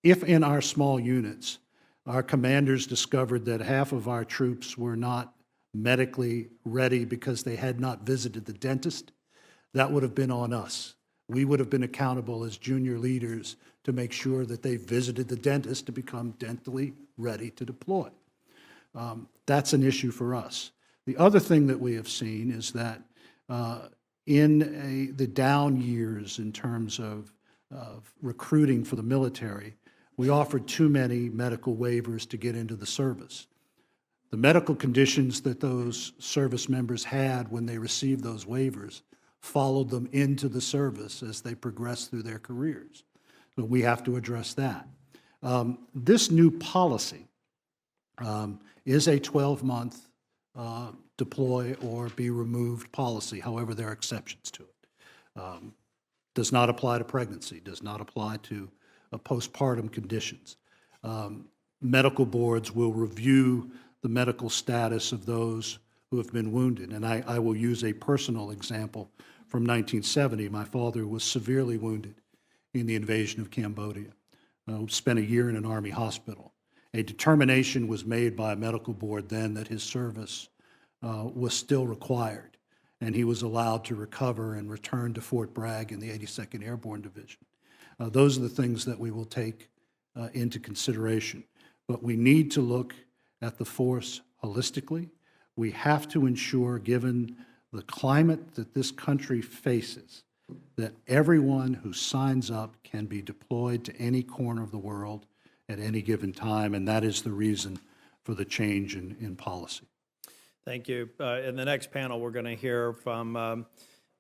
If in our small units, our commanders discovered that half of our troops were not medically ready because they had not visited the dentist, that would have been on us. We would have been accountable as junior leaders to make sure that they visited the dentist to become dentally ready to deploy. That's an issue for us. The other thing that we have seen is that in the down years in terms of recruiting for the military, we offered too many medical waivers to get into the service. The medical conditions that those service members had when they received those waivers followed them into the service as they progressed through their careers. So we have to address that. This new policy is a 12-month deploy or be removed policy. However, there are exceptions to it. Does not apply to pregnancy, does not apply to postpartum conditions. Medical boards will review the medical status of those who have been wounded. And I will use a personal example from 1970. My father was severely wounded in the invasion of Cambodia. Spent a year in an Army hospital. A determination was made by a medical board then that his service was still required, and he was allowed to recover and return to Fort Bragg in the 82nd Airborne Division. Those are the things that we will take into consideration. But we need to look at the force holistically. We have to ensure, given the climate that this country faces, that everyone who signs up can be deployed to any corner of the world at any given time, and that is the reason for the change in policy. Thank you. In the next panel, we're going to hear from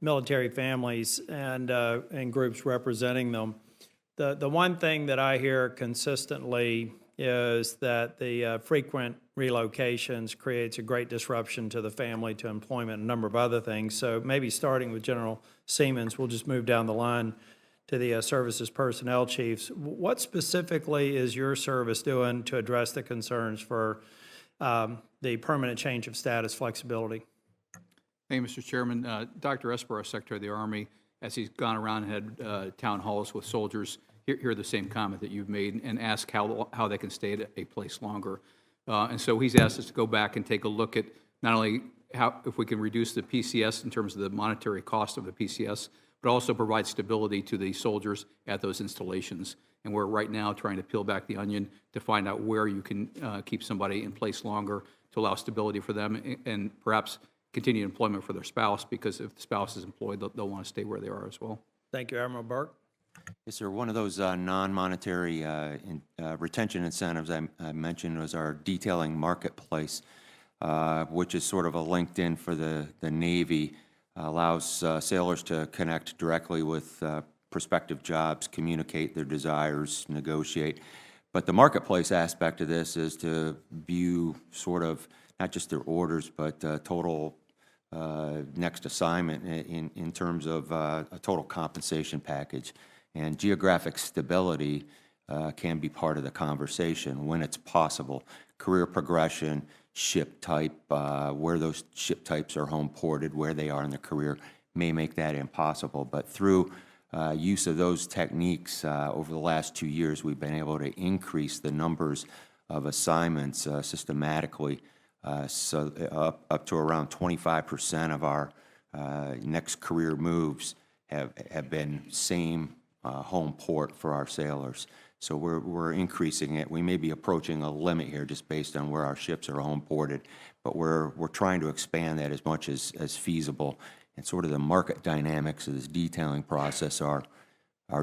military families and groups representing them. The one thing that I hear consistently is that the frequent relocations creates a great disruption to the family, to employment, and a number of other things. So maybe starting with General Siemens, we'll just move down the line to the services personnel chiefs. What specifically is your service doing to address the concerns for the permanent change of status flexibility? Thank you, Mr. Chairman. Dr. Esper, our Secretary of the Army, as he's gone around and had town halls with soldiers, hear the same comment that you've made and ask how they can stay at a place longer. And so he's asked us to go back and take a look at not only how, if we can reduce the PCS in terms of the monetary cost of the PCS, but also provide stability to the soldiers at those installations. And we're right now trying to peel back the onion to find out where you can keep somebody in place longer to allow stability for them and perhaps continued employment for their spouse, because if the spouse is employed, they'll want to stay where they are as well. Thank you, Admiral Burke. Yes, sir. One of those non-monetary retention incentives I mentioned was our detailing marketplace, which is sort of a LinkedIn for the Navy, allows sailors to connect directly with prospective jobs, communicate their desires, negotiate. But the marketplace aspect of this is to view sort of not just their orders, but total next assignment in terms of a total compensation package. And geographic stability can be part of the conversation when it's possible. Career progression, ship type, where those ship types are home ported, where they are in their career may make that impossible. But through use of those techniques over the last 2 years, we've been able to increase the numbers of assignments systematically, so up to around 25% of our next career moves have been same home port for our sailors. So we're increasing it. We may be approaching a limit here just based on where our ships are home ported, but we're trying to expand that as much as feasible. And sort of the market dynamics of this detailing process are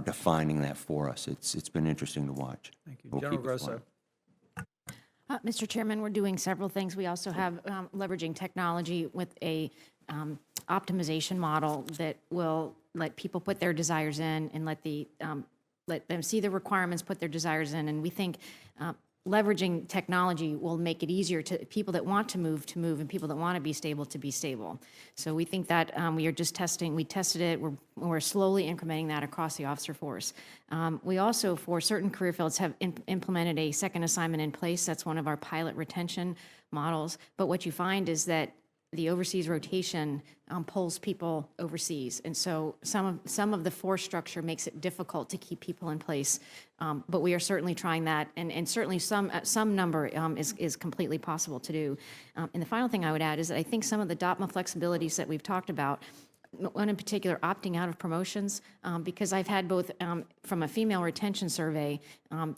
defining that for us. It's been interesting to watch. Thank you. We'll General keep it Grosso. flying. Mr. Chairman, we're doing several things. We also have leveraging technology with a optimization model that will let people put their desires in and let them see the requirements, put their desires in. And we think leveraging technology will make it easier to people that want to move, and people that want to be stable. So we think that we are just testing, we tested it, we're slowly incrementing that across the officer force. We also, for certain career fields, have implemented a second assignment in place. That's one of our pilot retention models. But what you find is that the overseas rotation pulls people overseas. And so some of the force structure makes it difficult to keep people in place. But we are certainly trying that, and certainly some number is completely possible to do. And the final thing I would add is that I think some of the DOPMA flexibilities that we've talked about, one in particular, opting out of promotions, because I've had both, from a female retention survey,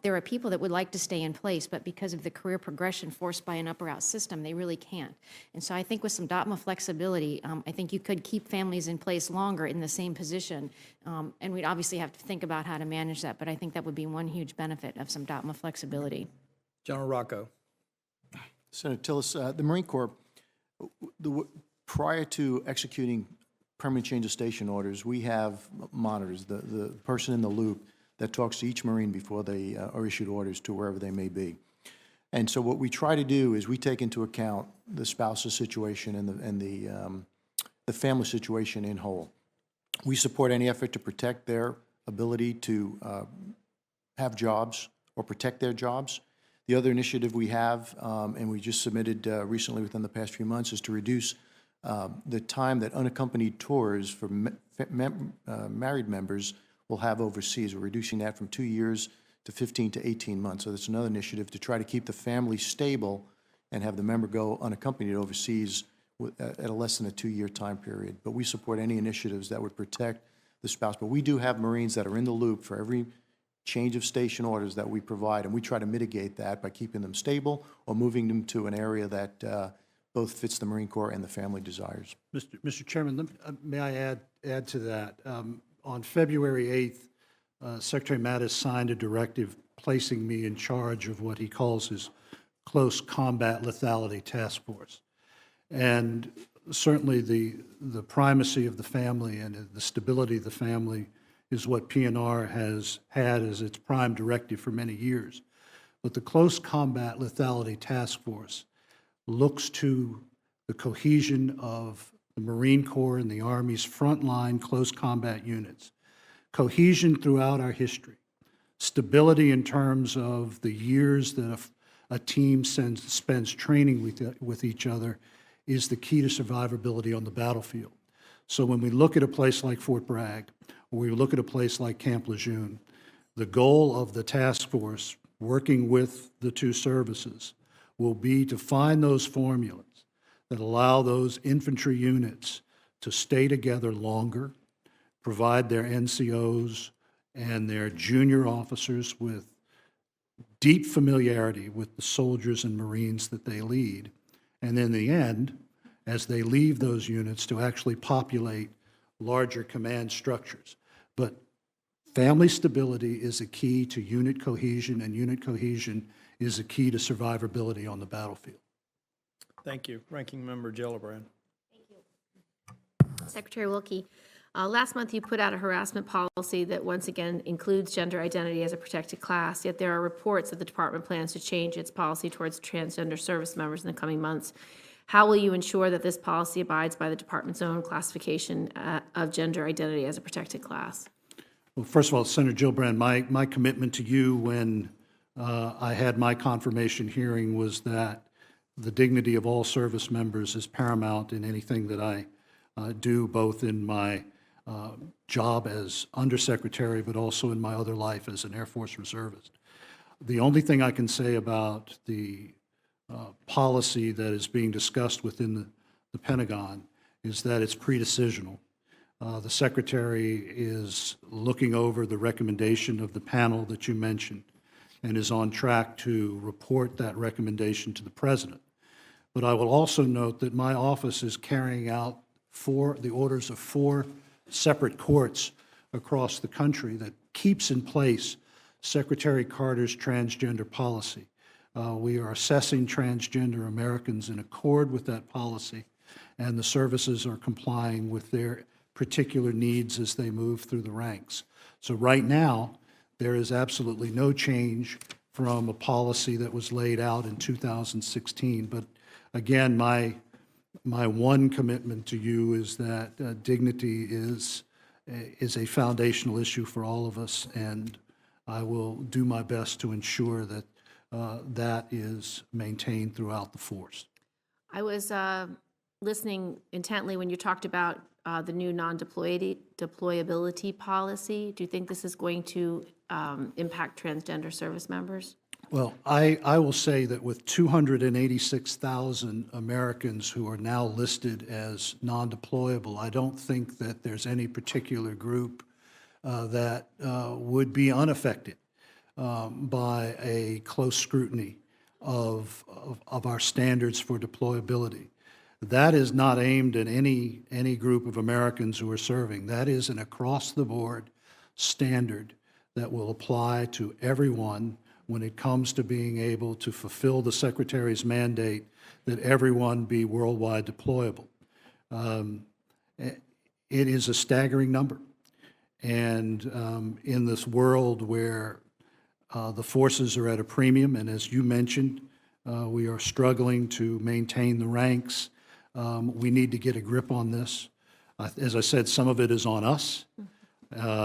there are people that would like to stay in place, but because of the career progression forced by an up or out system, they really can't. And so I think with some DOPMA flexibility, I think you could keep families in place longer in the same position. And we'd obviously have to think about how to manage that, but I think that would be one huge benefit of some DOPMA flexibility. General Rocco. Senator Tillis, the Marine Corps, prior to executing permanent change of station orders, we have monitors, the person in the loop that talks to each Marine before they are issued orders to wherever they may be. And so what we try to do is we take into account the spouse's situation and the family situation in whole. We support any effort to protect their ability to have jobs or protect their jobs. The other initiative we have, and we just submitted recently within the past few months, is to reduce the time that unaccompanied tours for married members will have overseas. We're reducing that from 2 years to 15 to 18 months. So that's another initiative to try to keep the family stable and have the member go unaccompanied overseas at a less than a 2-year time period. But we support any initiatives that would protect the spouse. But we do have Marines that are in the loop for every change of station orders that we provide, and we try to mitigate that by keeping them stable or moving them to an area that both fits the Marine Corps and the family desires. Mr. Chairman, may I add to that? On February 8th, Secretary Mattis signed a directive placing me in charge of what he calls his Close Combat Lethality Task Force. And certainly the primacy of the family and the stability of the family is what PNR has had as its prime directive for many years. But the Close Combat Lethality Task Force looks to the cohesion of the Marine Corps and the Army's frontline close combat units, cohesion throughout our history, stability in terms of the years that a team spends training with each other is the key to survivability on the battlefield. So when we look at a place like Fort Bragg, or we look at a place like Camp Lejeune, the goal of the task force working with the two services will be to find those formulas that allow those infantry units to stay together longer, provide their NCOs and their junior officers with deep familiarity with the soldiers and Marines that they lead, and in the end, as they leave those units, to actually populate larger command structures. But family stability is a key to unit cohesion, and unit cohesion is a key to survivability on the battlefield. Thank you. Ranking Member Gillibrand. Secretary Wilkie, last month you put out a harassment policy that once again includes gender identity as a protected class, yet there are reports that the department plans to change its policy towards transgender service members in the coming months. How will you ensure that this policy abides by the department's own classification of gender identity as a protected class? Well, first of all, Senator Gillibrand, my commitment to you when I had my confirmation hearing was that the dignity of all service members is paramount in anything that I do, both in my job as Undersecretary, but also in my other life as an Air Force reservist. The only thing I can say about the policy that is being discussed within the Pentagon is that it's pre-decisional. The Secretary is looking over the recommendation of the panel that you mentioned and is on track to report that recommendation to the President. But I will also note that my office is carrying out the orders of 4 separate courts across the country that keeps in place Secretary Carter's transgender policy. We are assessing transgender Americans in accord with that policy, and the services are complying with their particular needs as they move through the ranks. So right now, there is absolutely no change from a policy that was laid out in 2016. But again, my one commitment to you is that dignity is a foundational issue for all of us, and I will do my best to ensure that that is maintained throughout the force. I was listening intently when you talked about the new non-deployability policy. Do you think this is going to impact transgender service members? Well, I will say that with 286,000 Americans who are now listed as non-deployable, I don't think that there's any particular group that would be unaffected by a close scrutiny of our standards for deployability. That is not aimed at any group of Americans who are serving. That is an across-the-board standard that will apply to everyone when it comes to being able to fulfill the Secretary's mandate that everyone be worldwide deployable. It is a staggering number. And in this world where the forces are at a premium, and as you mentioned, we are struggling to maintain the ranks, we need to get a grip on this. As I said, some of it is on us.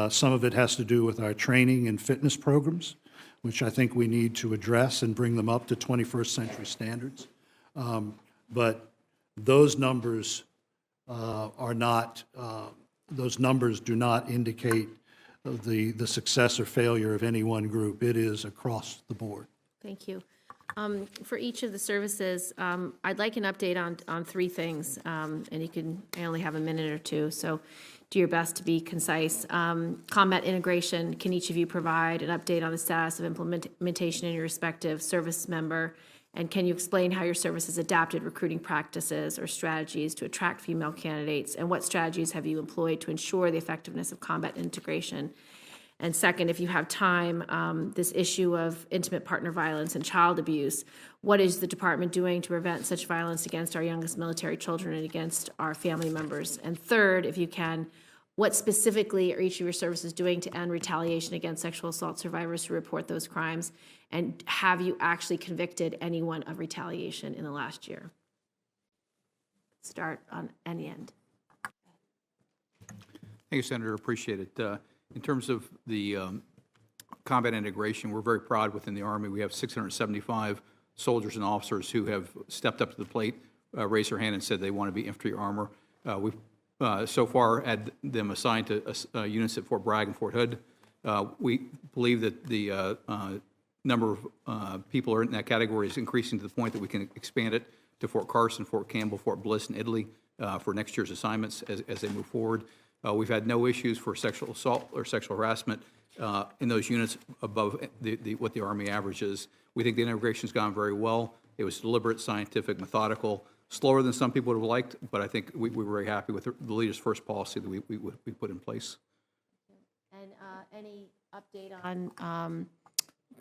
Some of it has to do with our training and fitness programs, which I think we need to address and bring them up to 21st century standards. But those numbers those numbers do not indicate the success or failure of any one group. It is across the board. Thank you. For each of the services, I'd like an update on three things, and I only have a minute or two, so do your best to be concise. Combat integration, can each of you provide an update on the status of implementation in your respective service member? And can you explain how your service has adapted recruiting practices or strategies to attract female candidates? And what strategies have you employed to ensure the effectiveness of combat integration? And second, if you have time, this issue of intimate partner violence and child abuse, what is the department doing to prevent such violence against our youngest military children and against our family members? And third, if you can, what specifically are each of your services doing to end retaliation against sexual assault survivors who report those crimes? And have you actually convicted anyone of retaliation in the last year? Start on any end. Thank you, Senator. Appreciate it. In terms of the combat integration, we're very proud within the Army. We have 675 soldiers and officers who have stepped up to the plate, raised their hand and said they want to be infantry armor. We've so far had them assigned to units at Fort Bragg and Fort Hood. We believe that the number of people are in that category is increasing to the point that we can expand it to Fort Carson, Fort Campbell, Fort Bliss, and Italy for next year's assignments as they move forward. We've had no issues for sexual assault or sexual harassment in those units above what the Army average is. We think the integration's gone very well. It was deliberate, scientific, methodical, slower than some people would have liked, but I think we were very happy with the leader's first policy that we put in place. And any update on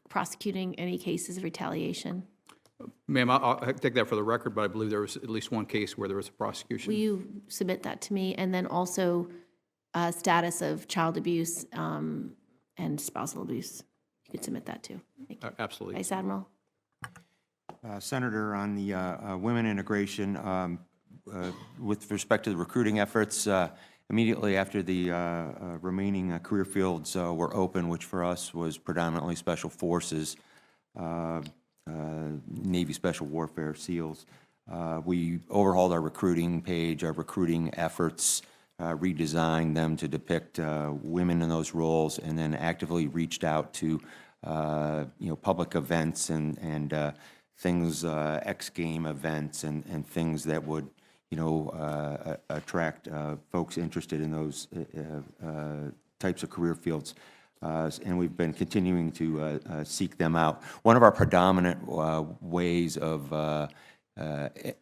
prosecuting any cases of retaliation? Ma'am, I'll take that for the record, but I believe there was at least one case where there was a prosecution. Will you submit that to me? And then also status of child abuse and spousal abuse. You could submit that too. Thank you. Absolutely. Vice Admiral. Senator, on the women integration, with respect to the recruiting efforts, immediately after the remaining career fields were open, which for us was predominantly Special Forces, Navy Special Warfare, SEALs, we overhauled our recruiting page, our recruiting efforts, redesigned them to depict women in those roles, and then actively reached out to public events and things, X-game events and things that would attract folks interested in those types of career fields. And we've been continuing to seek them out. One of our predominant ways of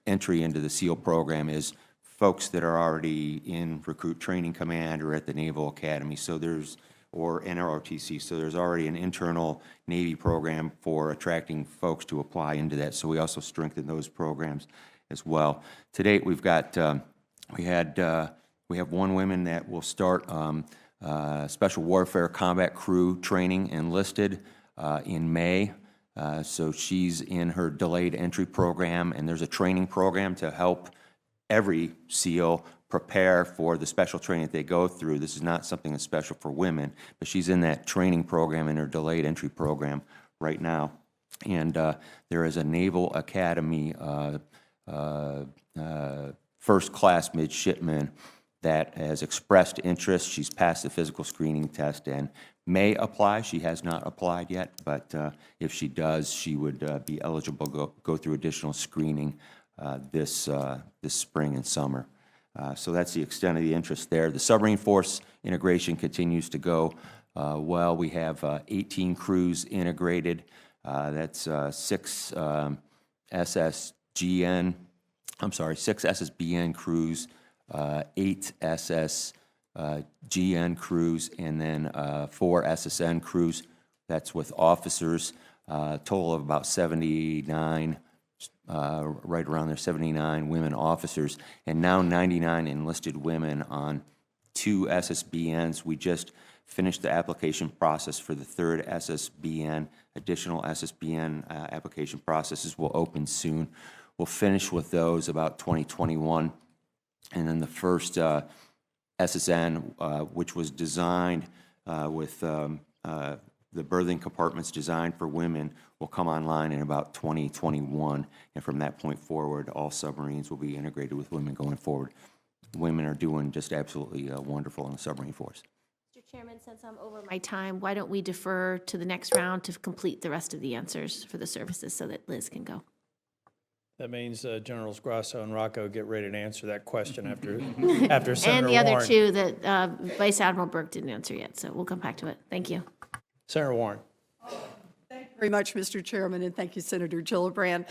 entry into the SEAL program is folks that are already in Recruit Training Command or at the Naval Academy, or NROTC, so there's already an internal Navy program for attracting folks to apply into that, so we also strengthen those programs as well. To date, we've got, we have one woman that will start Special Warfare Combat Crew training enlisted in May. So she's in her delayed entry program, and there's a training program to help every SEAL prepare for the special training that they go through. This is not something that's special for women, but she's in that training program, in her delayed entry program right now. And there is a Naval Academy first-class midshipman that has expressed interest. She's passed the physical screening test and may apply. She has not applied yet, but if she does, she would be eligible to go through additional screening this spring and summer. So that's the extent of the interest there. The submarine force integration continues to go well. We have 18 crews integrated. That's 6 SSBN crews, 8 SSGN crews, and then 4 SSN crews. That's with officers, total of about 79, right around there, 79 women officers, and now 99 enlisted women on 2 SSBNs. We just finished the application process for the 3rd SSBN. Additional SSBN application processes will open soon. We'll finish with those about 2021. And then the first SSN, which was designed with the berthing compartments designed for women, will come online in about 2021. And from that point forward, all submarines will be integrated with women going forward. Women are doing just absolutely wonderful in the submarine force. Mr. Chairman, since I'm over my time, why don't we defer to the next round to complete the rest of the answers for the services so that Liz can go? That means Generals Grasso and Rocco get ready to answer that question after Senator And the other Warren. two that Vice Admiral Burke didn't answer yet, so we'll come back to it. Thank you. Senator Warren. Thank you very much, Mr. Chairman, and thank you, Senator Gillibrand.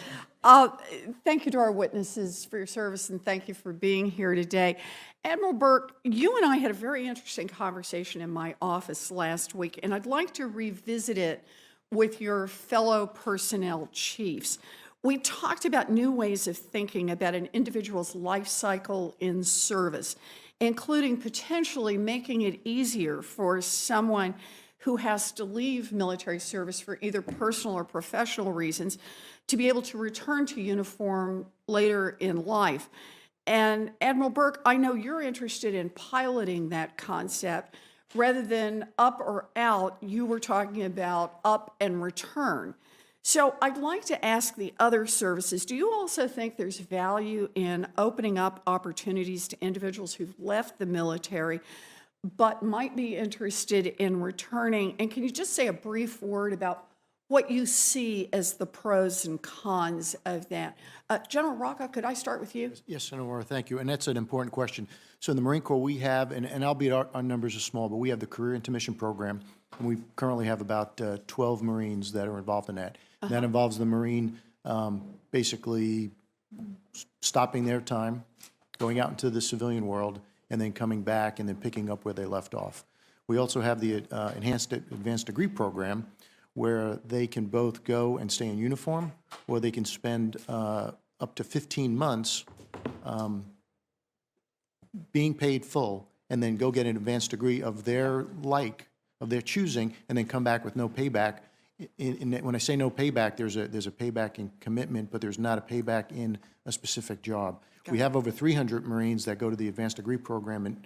Thank you to our witnesses for your service, and thank you for being here today. Admiral Burke, you and I had a very interesting conversation in my office last week, and I'd like to revisit it with your fellow personnel chiefs. We talked about new ways of thinking about an individual's life cycle in service, including potentially making it easier for someone who has to leave military service for either personal or professional reasons to be able to return to uniform later in life. And Admiral Burke, I know you're interested in piloting that concept. Rather than up or out, you were talking about up and return. So I'd like to ask the other services, do you also think there's value in opening up opportunities to individuals who've left the military but might be interested in returning? And can you just say a brief word about what you see as the pros and cons of that? General Rocco, could I start with you? Yes, Senator Warren, thank you. And that's an important question. So in the Marine Corps, we have, and albeit our numbers are small, but we have the Career Intermission Program, and we currently have about 12 Marines that are involved in that. That involves the Marine basically stopping their time, going out into the civilian world, and then coming back and then picking up where they left off. We also have the Enhanced Advanced Degree Program, where they can both go and stay in uniform, or they can spend up to 15 months being paid full, and then go get an advanced degree of their choosing, and then come back with no payback. When I say no payback, there's a payback in commitment, but there's not a payback in a specific job. We have over 300 Marines that go to the advanced degree program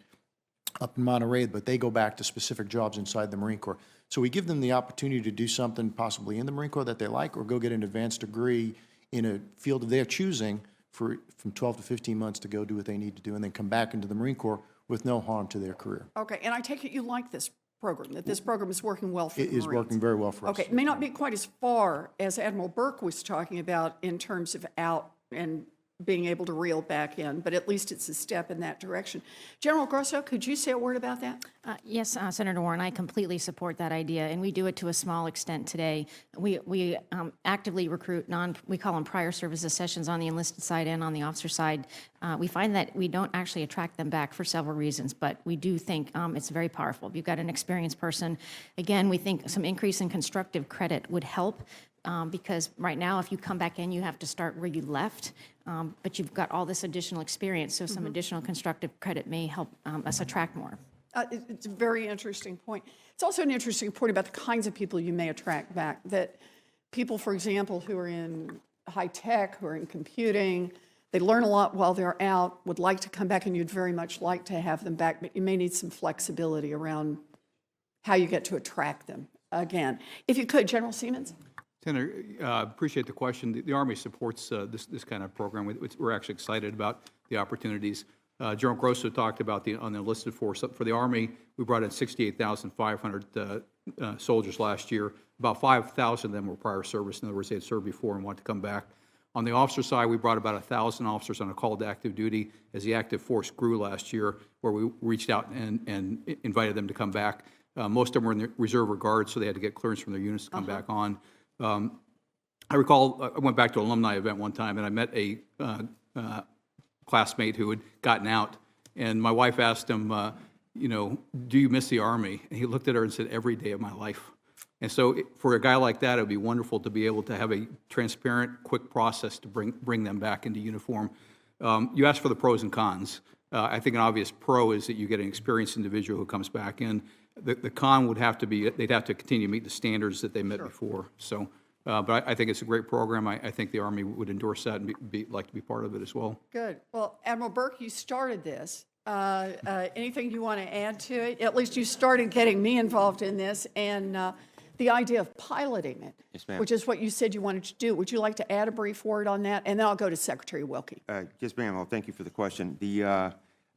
up in Monterey, but they go back to specific jobs inside the Marine Corps. So we give them the opportunity to do something possibly in the Marine Corps that they like, or go get an advanced degree in a field of their choosing from 12 to 15 months to go do what they need to do, and then come back into the Marine Corps with no harm to their career. Okay, and I take it you like this program, that this program is working well for the It Marines. is working very well for us. Okay, it may not be quite as far as Admiral Burke was talking about in terms of out and being able to reel back in, but at least it's a step in that direction. General Grosso, could you say a word about that? Yes, Senator Warren, I completely support that idea, and we do it to a small extent today. We actively recruit we call them prior services sessions on the enlisted side and on the officer side. We find that we don't actually attract them back for several reasons, but we do think it's very powerful. If you've got an experienced person, again, we think some increase in constructive credit would help. Because right now, if you come back in, you have to start where you left, but you've got all this additional experience, so some additional constructive credit may help us attract more. It's a very interesting point. It's also an interesting point about the kinds of people you may attract back, that people, for example, who are in high tech, who are in computing, they learn a lot while they're out, would like to come back, and you'd very much like to have them back, but you may need some flexibility around how you get to attract them again. If you could, General Siemens? Senator, appreciate the question. The Army supports this kind of program. We're actually excited about the opportunities. General Grosso talked about on the enlisted force. For the Army, we brought in 68,500 soldiers last year. About 5,000 of them were prior service. In other words, they had served before and wanted to come back. On the officer side, we brought about 1,000 officers on a call to active duty as the active force grew last year, where we reached out and invited them to come back. Most of them were in the reserve or guard, so they had to get clearance from their units to come back on. I recall I went back to an alumni event one time, and I met a classmate who had gotten out, and my wife asked him, do you miss the Army? And he looked at her and said, every day of my life. And so for a guy like that, it would be wonderful to be able to have a transparent, quick process to bring them back into uniform. You asked for the pros and cons. I think an obvious pro is that you get an experienced individual who comes back in. The con would have to be, they'd have to continue to meet the standards that they met before. So, but I think it's a great program. I think the Army would endorse that and like to be part of it as well. Good. Well, Admiral Burke, you started this. Anything you want to add to it? At least you started getting me involved in this, and the idea of piloting it, Yes, ma'am. which is what you said you wanted to do. Would you like to add a brief word on that? And then I'll go to Secretary Wilkie. Yes, ma'am. Well, thank you for the question.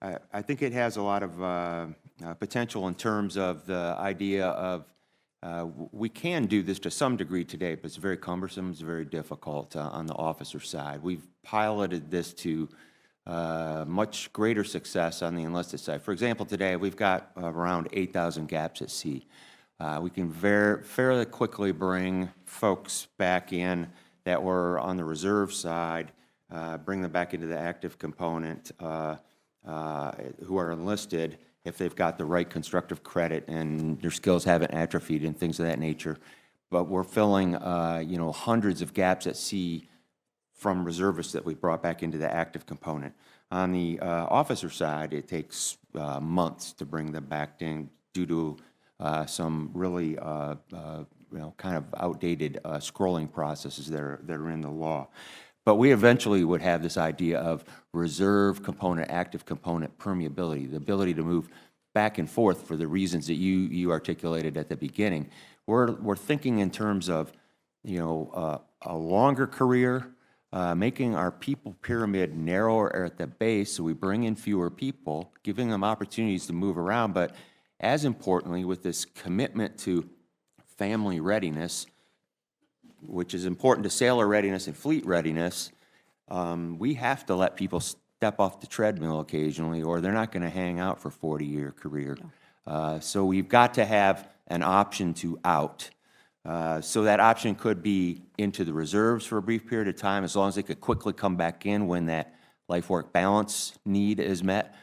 I think it has a lot of potential in terms of the idea of we can do this to some degree today, but it's very cumbersome, it's very difficult on the officer side. We've piloted this to much greater success on the enlisted side. For example, today we've got around 8,000 gaps at sea. We can fairly quickly bring folks back in that were on the reserve side, bring them back into the active component who are enlisted if they've got the right constructive credit and their skills haven't atrophied and things of that nature. But we're filling, hundreds of gaps at sea from reservists that we brought back into the active component. On the officer side, it takes months to bring them back in due to some really, kind of outdated scrolling processes that are in the law. But we eventually would have this idea of reserve component, active component permeability, the ability to move back and forth for the reasons that you articulated at the beginning. We're thinking in terms of, a longer career, making our people pyramid narrower at the base so we bring in fewer people, giving them opportunities to move around, but as importantly, with this commitment to family readiness, which is important to sailor readiness and fleet readiness, we have to let people step off the treadmill occasionally, or they're not going to hang out for a 40-year career. So we've got to have an option to out. So that option could be into the reserves for a brief period of time, as long as they could quickly come back in when that life-work balance need is met,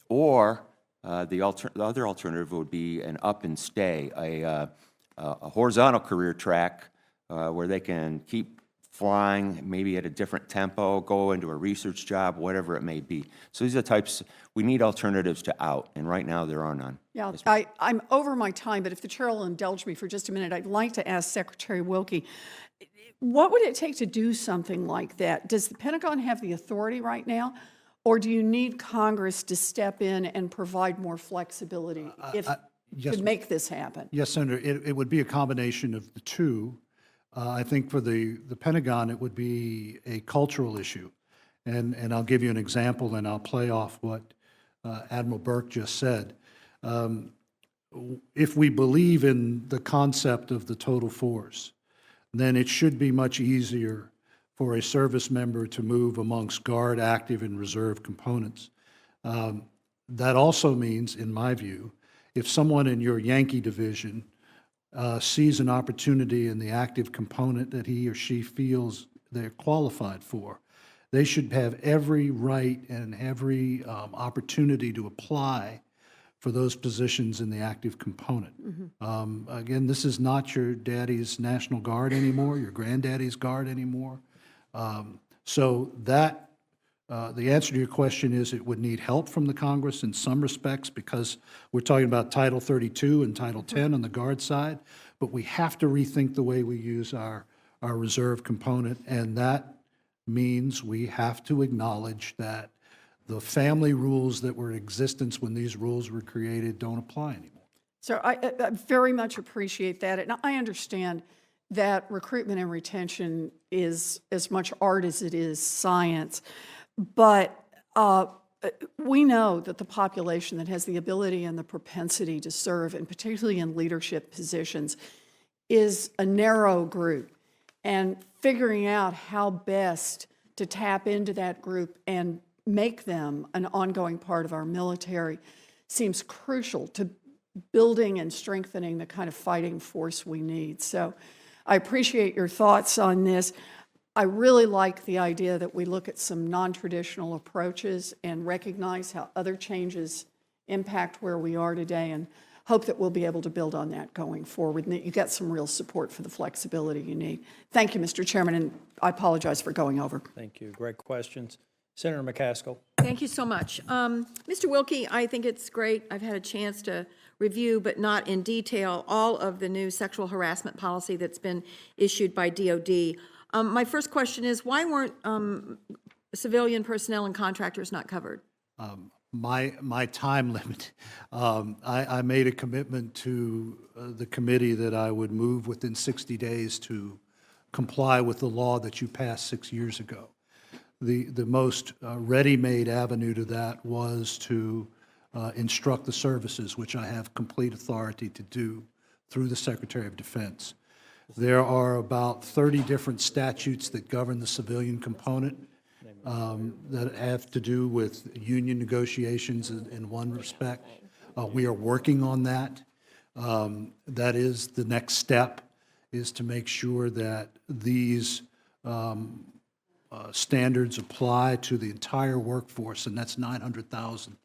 or the other alternative would be an up and stay, a horizontal career track where they can keep flying, maybe at a different tempo, go into a research job, whatever it may be. So these are the types, we need alternatives to out, and right now there are none. Yeah, I'm over my time, but if the chair will indulge me for just a minute, I'd like to ask Secretary Wilkie, what would it take to do something like that? Does the Pentagon have the authority right now, or do you need Congress to step in and provide more flexibility to make this happen? Yes, Senator, it would be a combination of the two. I think for the Pentagon, it would be a cultural issue. And I'll give you an example, and I'll play off what Admiral Burke just said. If we believe in the concept of the total force, then it should be much easier for a service member to move amongst Guard, active, and reserve components. That also means, in my view, if someone in your Yankee division sees an opportunity in the active component that he or she feels they're qualified for, they should have every right and every opportunity to apply for those positions in the active component. Again, this is not your daddy's National Guard anymore, your granddaddy's Guard anymore. So that, the answer to your question is it would need help from the Congress in some respects, because we're talking about Title 32 and Title 10 on the Guard side, but we have to rethink the way we use our our reserve component, and that means we have to acknowledge that the family rules that were in existence when these rules were created don't apply anymore. So I very much appreciate that, and I understand that recruitment and retention is as much art as it is science, but we know that the population that has the ability and the propensity to serve, and particularly in leadership positions, is a narrow group, and figuring out how best to tap into that group and make them an ongoing part of our military seems crucial to building and strengthening the kind of fighting force we need. So I appreciate your thoughts on this. I really like the idea that we look at some non-traditional approaches and recognize how other changes impact where we are today, and hope that we'll be able to build on that going forward, and that you get some real support for the flexibility you need. Thank you, Mr. Chairman, and I apologize for going over. Thank you. Great questions. Senator McCaskill. Thank you so much. Mr. Wilkie, I think it's great. I've had a chance to review, but not in detail, all of the new sexual harassment policy that's been issued by DoD. My first question is, why weren't civilian personnel and contractors not covered? My time limit, I made a commitment to the committee that I would move within 60 days to comply with the law that you passed 6 years ago. The most ready-made avenue to that was to instruct the services, which I have complete authority to do through the Secretary of Defense. There are about 30 different statutes that govern the civilian component that have to do with union negotiations in one respect. We are working on that. That is the next step, is to make sure that these standards apply to the entire workforce, and that's 900,000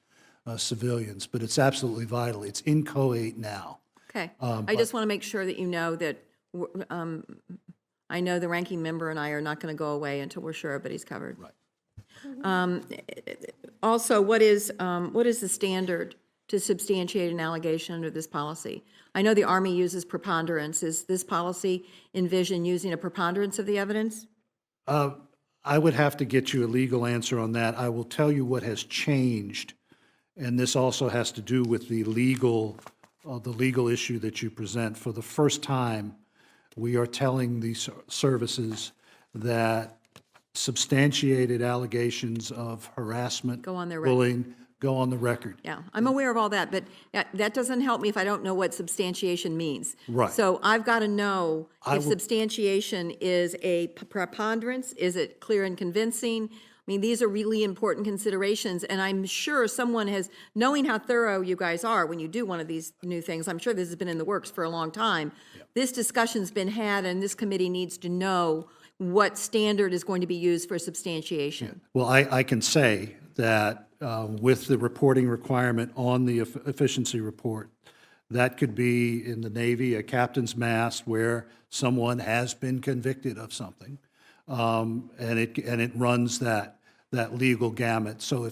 civilians. But it's absolutely vital. It's inchoate now. Okay. I just want to make sure that you know that I know the ranking member and I are not going to go away until we're sure everybody's covered. Right. Also, what is the standard to substantiate an allegation under this policy? I know the Army uses preponderance. Is this policy envision using a preponderance of the evidence? I would have to get you a legal answer on that. I will tell you what has changed, and this also has to do with the legal issue that you present. For the first time, we are telling these services that substantiated allegations of harassment, Go on their record. bullying, go on the record. Yeah, I'm aware of all that, but that doesn't help me if I don't know what substantiation means. Right. So I've got to know if substantiation is a preponderance, is it clear and convincing? I mean, these are really important considerations, and I'm sure someone has, knowing how thorough you guys are when you do one of these new things, I'm sure this has been in the works for a long time. Yeah. This discussion's been had, and this committee needs to know what standard is going to be used for substantiation. Yeah. Well, I can say that with the reporting requirement on the efficiency report, that could be in the Navy, a captain's mast where someone has been convicted of something, and it runs that legal gamut. So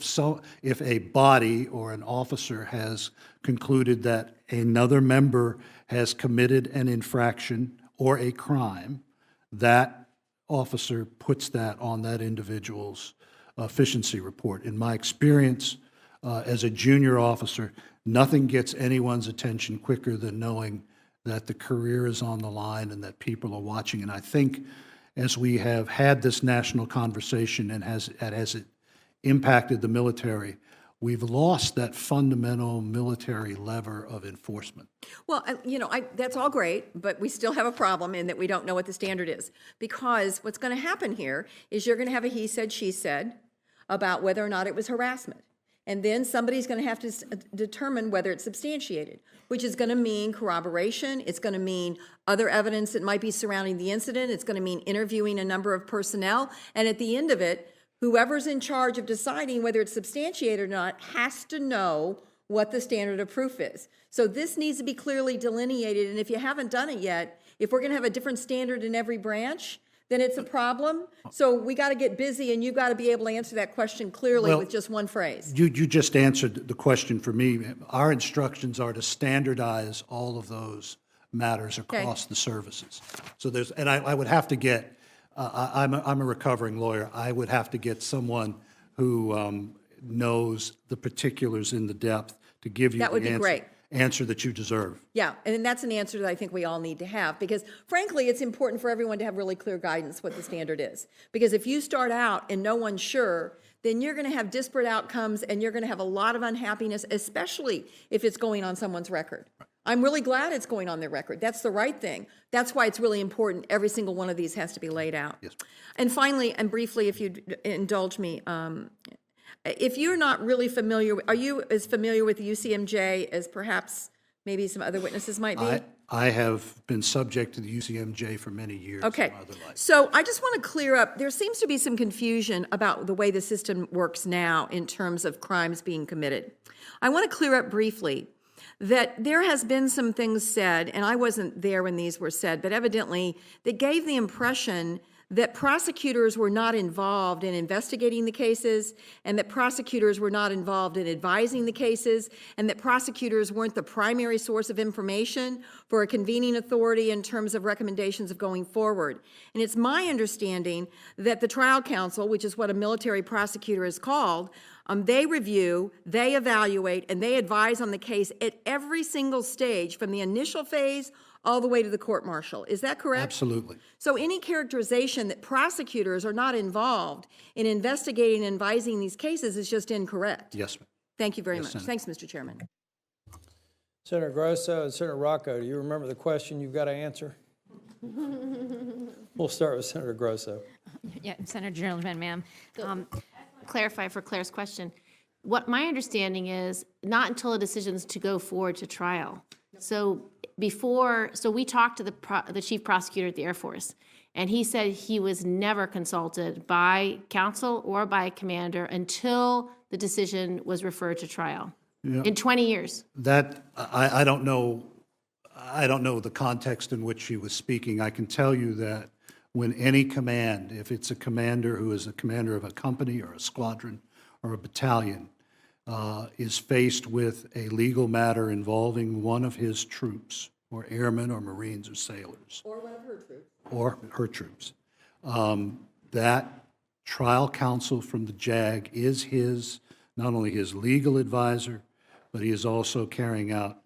if a body or an officer has concluded that another member has committed an infraction or a crime, that officer puts that on that individual's efficiency report. In my experience as a junior officer, nothing gets anyone's attention quicker than knowing that the career is on the line and that people are watching. And I think as we have had this national conversation and as it impacted the military, we've lost that fundamental military lever of enforcement. Well, that's all great, but we still have a problem in that we don't know what the standard is. Because what's going to happen here is you're going to have a he said, she said about whether or not it was harassment. And then somebody's going to have to determine whether it's substantiated, which is going to mean corroboration. It's going to mean other evidence that might be surrounding the incident. It's going to mean interviewing a number of personnel. And at the end of it, whoever's in charge of deciding whether it's substantiated or not has to know what the standard of proof is. So this needs to be clearly delineated. And if you haven't done it yet, if we're going to have a different standard in every branch, then it's a problem. So we got to get busy, and you've got to be able to answer that question clearly with just one phrase. You just answered the question for me. Our instructions are to standardize all of those matters across the services. So there's, and I would have to get, I'm a recovering lawyer. I would have to get someone who knows the particulars in the depth to give you That would the be great. answer that you deserve. Yeah, and that's an answer that I think we all need to have, because frankly, it's important for everyone to have really clear guidance what the standard is. Because if you start out and no one's sure, then you're going to have disparate outcomes and you're going to have a lot of unhappiness, especially if it's going on someone's record. I'm really glad it's going on their record. That's the right thing. That's why it's really important. Every single one of these has to be laid out. Yes. And finally, and briefly, if you'd indulge me, if you're not really familiar, are you as familiar with the UCMJ as perhaps maybe some other witnesses might be? I have been subject to the UCMJ for many years in Okay, my other life. so I just want to clear up, there seems to be some confusion about the way the system works now in terms of crimes being committed. I want to clear up briefly that there has been some things said, and I wasn't there when these were said, but evidently that gave the impression that prosecutors were not involved in investigating the cases, and that prosecutors were not involved in advising the cases, and that prosecutors weren't the primary source of information for a convening authority in terms of recommendations of going forward. And it's my understanding that the trial counsel, which is what a military prosecutor is called, they review, they evaluate, and they advise on the case at every single stage, from the initial phase all the way to the court-martial. Is that correct? Absolutely. So any characterization that prosecutors are not involved in investigating and advising these cases is just incorrect. Yes, ma'am. Thank you very much. Senator. Thanks, Mr. Chairman. Senator Grosso and Senator Rocco, do you remember the question you've got to answer? We'll start with Senator Grosso. Yeah, Senator Gentleman, ma'am. Clarify for Claire's question. What my understanding is, not until a decision's to go forward to trial. So we talked to the chief prosecutor at the Air Force, and he said he was never consulted by counsel or by a commander until the decision was referred to trial. Yeah. In 20 years. That, I don't know the context in which she was speaking. I can tell you that when any command, if it's a commander who is a commander of a company or a squadron or a battalion, is faced with a legal matter involving one of his troops, or airmen or Marines or sailors. Or one of her troops. Or her troops. That trial counsel from the JAG is not only his legal advisor, but he is also carrying out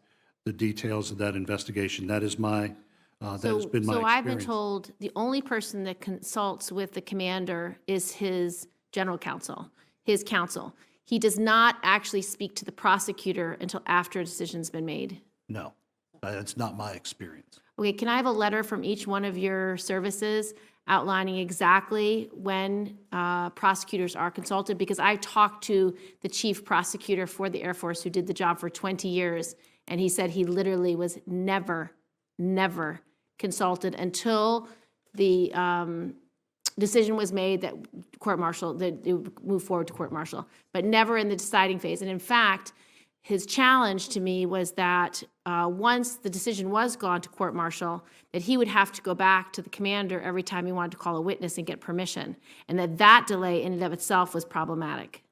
the details of that investigation. That is my, that has been my experience. So I've been told the only person that consults with the commander is his general counsel, his counsel. He does not actually speak to the prosecutor until after a decision's been made. No, that's not my experience. Okay, can I have a letter from each one of your services outlining exactly when prosecutors are consulted? Because I talked to the chief prosecutor for the Air Force who did the job for 20 years, and he said he literally was never consulted until the decision was made that court-martial, that it would move forward to court-martial, but never in the deciding phase. And in fact, his challenge to me was that once the decision was gone to court-martial, that he would have to go back to the commander every time he wanted to call a witness and get permission, and that delay in and of itself was problematic.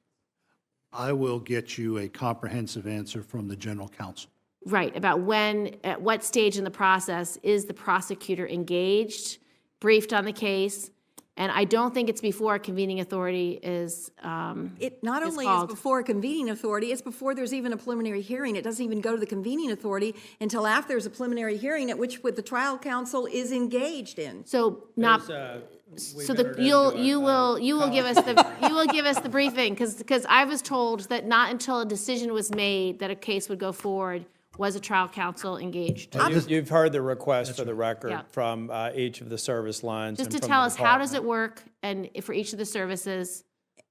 I will get you a comprehensive answer from the general counsel. Right, about when, at what stage in the process is the prosecutor engaged, briefed on the case, and I don't think it's before a convening authority is It not only is called. before a convening authority, it's before there's even a preliminary hearing. It doesn't even go to the convening authority until after there's a preliminary hearing at which the trial counsel is engaged in. So not, so the, you will give us the briefing, because I was told that not until a decision was made that a case would go forward was a trial counsel engaged. You've heard the request for the record Yeah. from each of the service lines. Just and to from tell the us, how does department. it work, and for each of the services?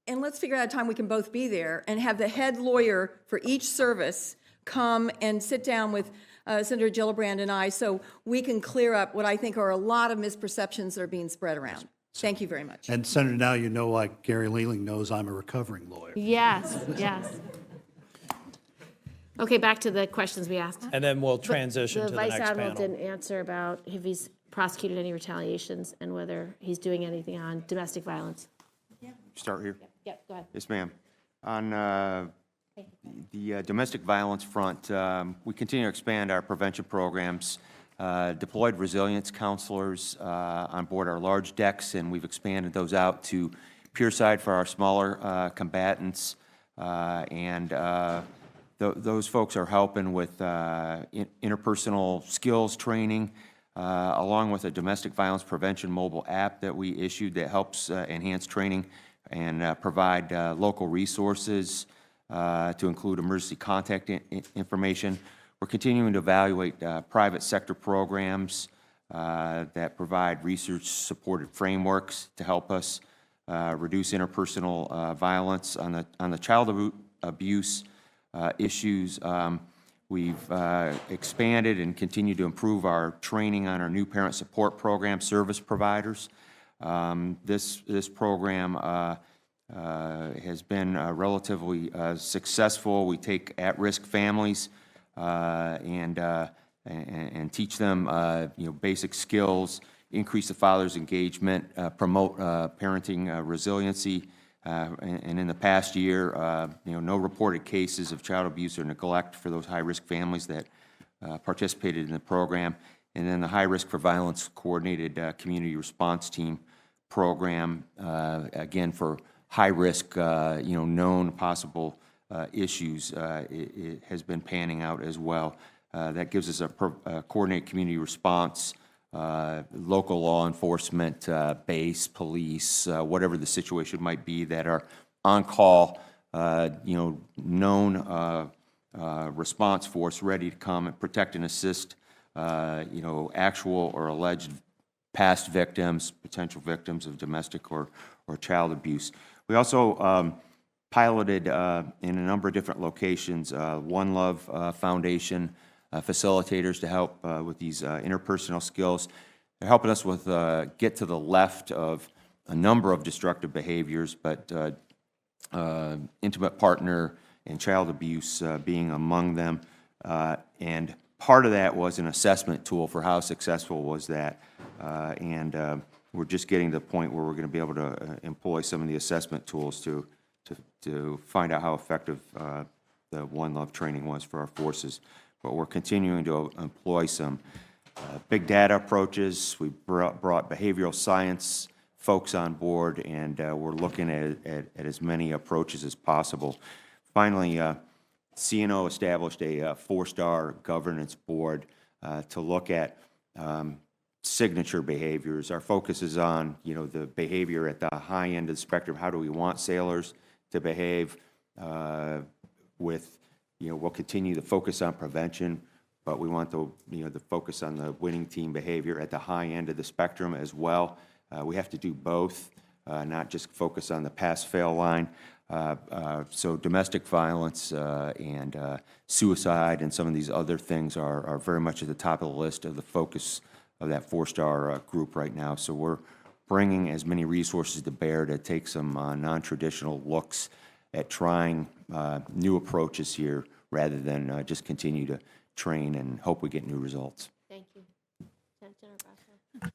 And let's figure out a time we can both be there and have the head lawyer for each service come and sit down with Senator Gillibrand and I so we can clear up what I think are a lot of misperceptions that are being spread around. Thank you very much. And Senator, now you know why Gary Leland knows I'm a recovering lawyer. Yes, yes. Okay, back to the questions we asked. And then we'll transition to the next Vice Admiral panel. didn't answer about if he's prosecuted any retaliations and whether he's doing anything on domestic violence. Start here. Yeah, go ahead. Yes, ma'am. On the domestic violence front, we continue to expand our prevention programs. deployed resilience counselors on board our large decks, and we've expanded those out to pierside for our smaller combatants. Those folks are helping with interpersonal skills training, along with a domestic violence prevention mobile app that we issued that helps enhance training and provide local resources to include emergency contact information. We're continuing to evaluate private sector programs that provide research-supported frameworks to help us reduce interpersonal violence. On the child abuse issues, we've expanded and continue to improve our training on our new parent support program service providers. This program has been relatively successful. We take at-risk families and teach them basic skills, increase the father's engagement, promote parenting resiliency. And in the past year, no reported cases of child abuse or neglect for those high-risk families that participated in the program. And then the high-risk for violence coordinated community response team program, again, for high-risk, known possible issues, it has been panning out as well. That gives us a coordinated community response, local law enforcement, base, police, whatever the situation might be, that are on call, known response force ready to come and protect and assist, actual or alleged past victims, potential victims of domestic or child abuse. We also piloted in a number of different locations, One Love Foundation facilitators to help with these interpersonal skills. They're helping us with get to the left of a number of destructive behaviors, but intimate partner and child abuse being among them. And part of that was an assessment tool for how successful was that. We're just getting to the point where we're going to be able to employ some of the assessment tools to find out how effective the One Love training was for our forces. But we're continuing to employ some big data approaches. We brought behavioral science folks on board, and we're looking at as many approaches as possible. Finally, CNO established a four-star governance board to look at signature behaviors. Our focus is on, the behavior at the high end of the spectrum. How do we want sailors to behave we'll continue to focus on prevention, but we want the focus on the winning team behavior at the high end of the spectrum as well. We have to do both, not just focus on the pass-fail line. So domestic violence and suicide and some of these other things are very much at the top of the list of the focus of that four-star group right now. So we're bringing as many resources to bear to take some non-traditional looks at trying new approaches here rather than just continue to train and hope we get new results. Thank you. Senator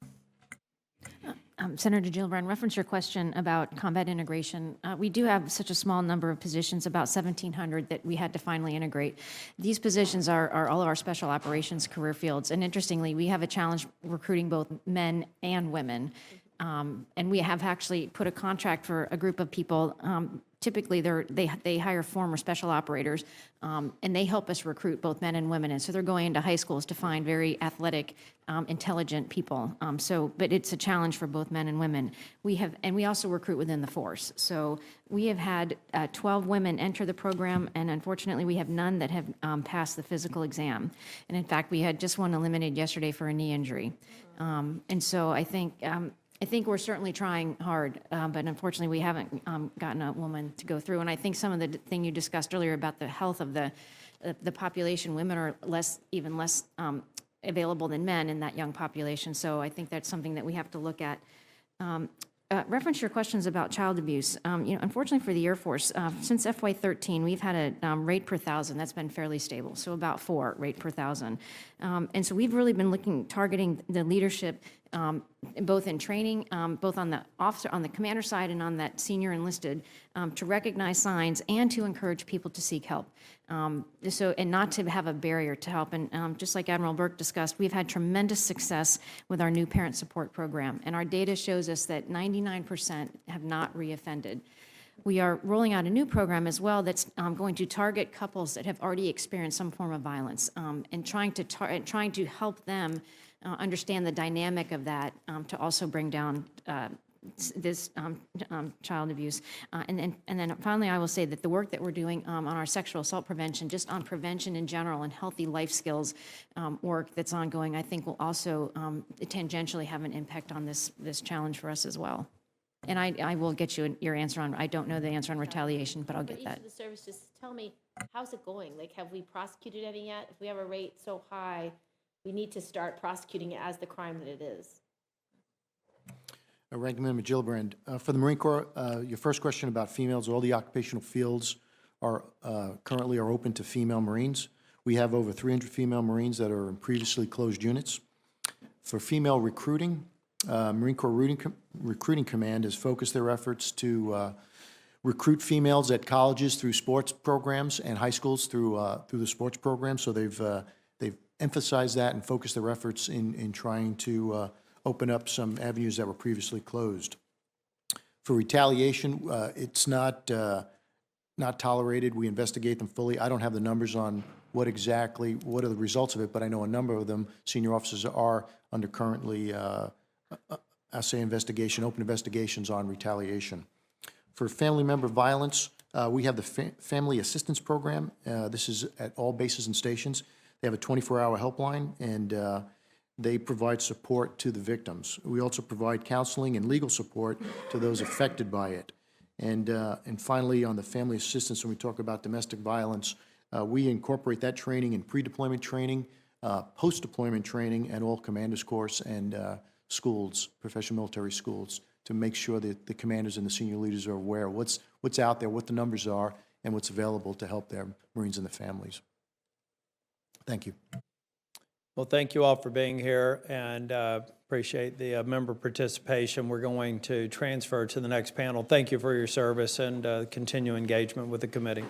Senator Gillibrand, reference your question about combat integration. We do have such a small number of positions, about 1,700, that we had to finally integrate. These positions are all of our special operations career fields. And interestingly, we have a challenge recruiting both men and women. And we have actually put a contract for a group of people. Typically, they hire former special operators, and they help us recruit both men and women. And so they're going into high schools to find very athletic, intelligent people. But it's a challenge for both men and women. We also recruit within the force. So we have had 12 women enter the program, and unfortunately, we have none that have passed the physical exam. And in fact, we had just one eliminated yesterday for a knee injury. And so I think we're certainly trying hard, but unfortunately, we haven't gotten a woman to go through. And I think some of the thing you discussed earlier about the health of the population, women are even less available than men in that young population. So I think that's something that we have to look at. Reference your questions about child abuse. Unfortunately for the Air Force, since FY13, we've had a rate per 1,000 that's been fairly stable, so about 4 rate per 1,000. And so we've really been targeting the leadership both in training, both on the officer, on the commander side and on that senior enlisted, to recognize signs and to encourage people to seek help. And not to have a barrier to help. And just like Admiral Burke discussed, we've had tremendous success with our new parent support program. And our data shows us that 99% have not reoffended. We are rolling out a new program as well that's going to target couples that have already experienced some form of violence, and trying to help them understand the dynamic of that, to also bring down this child abuse. And then finally, I will say that the work that we're doing on our sexual assault prevention, just on prevention in general and healthy life skills work that's ongoing, I think will also tangentially have an impact on this challenge for us as well. And I will get you your answer on, I don't know the answer on retaliation, but I'll get that. For each of the services, tell me, how's it going? Like, have we prosecuted any yet? If we have a rate so high, we need to start prosecuting it as the crime that it is. Ranking Member Gillibrand, for the Marine Corps, your first question about females, all the occupational fields are currently open to female Marines. We have over 300 female Marines that are in previously closed units. For female recruiting, Marine Corps Recruiting Command has focused their efforts to recruit females at colleges through sports programs and high schools through the sports programs. So they've emphasized that and focused their efforts in trying to open up some avenues that were previously closed. For retaliation, it's not tolerated. We investigate them fully. I don't have the numbers on what are the results of it, but I know a number of them, senior officers, are under currently open investigations on retaliation. For family member violence, we have the Family Assistance Program. This is at all bases and stations. They have a 24-hour helpline, and they provide support to the victims. We also provide counseling and legal support to those affected by it. And finally, on the family assistance, when we talk about domestic violence, we incorporate that training in pre-deployment training, post-deployment training, and all commanders course and schools, professional military schools, to make sure that the commanders and the senior leaders are aware of what's out there, what the numbers are, and what's available to help their Marines and the families. Thank you. Well, thank you all for being here, and appreciate the member participation. We're going to transfer to the next panel. Thank you for your service and continue engagement with the committee.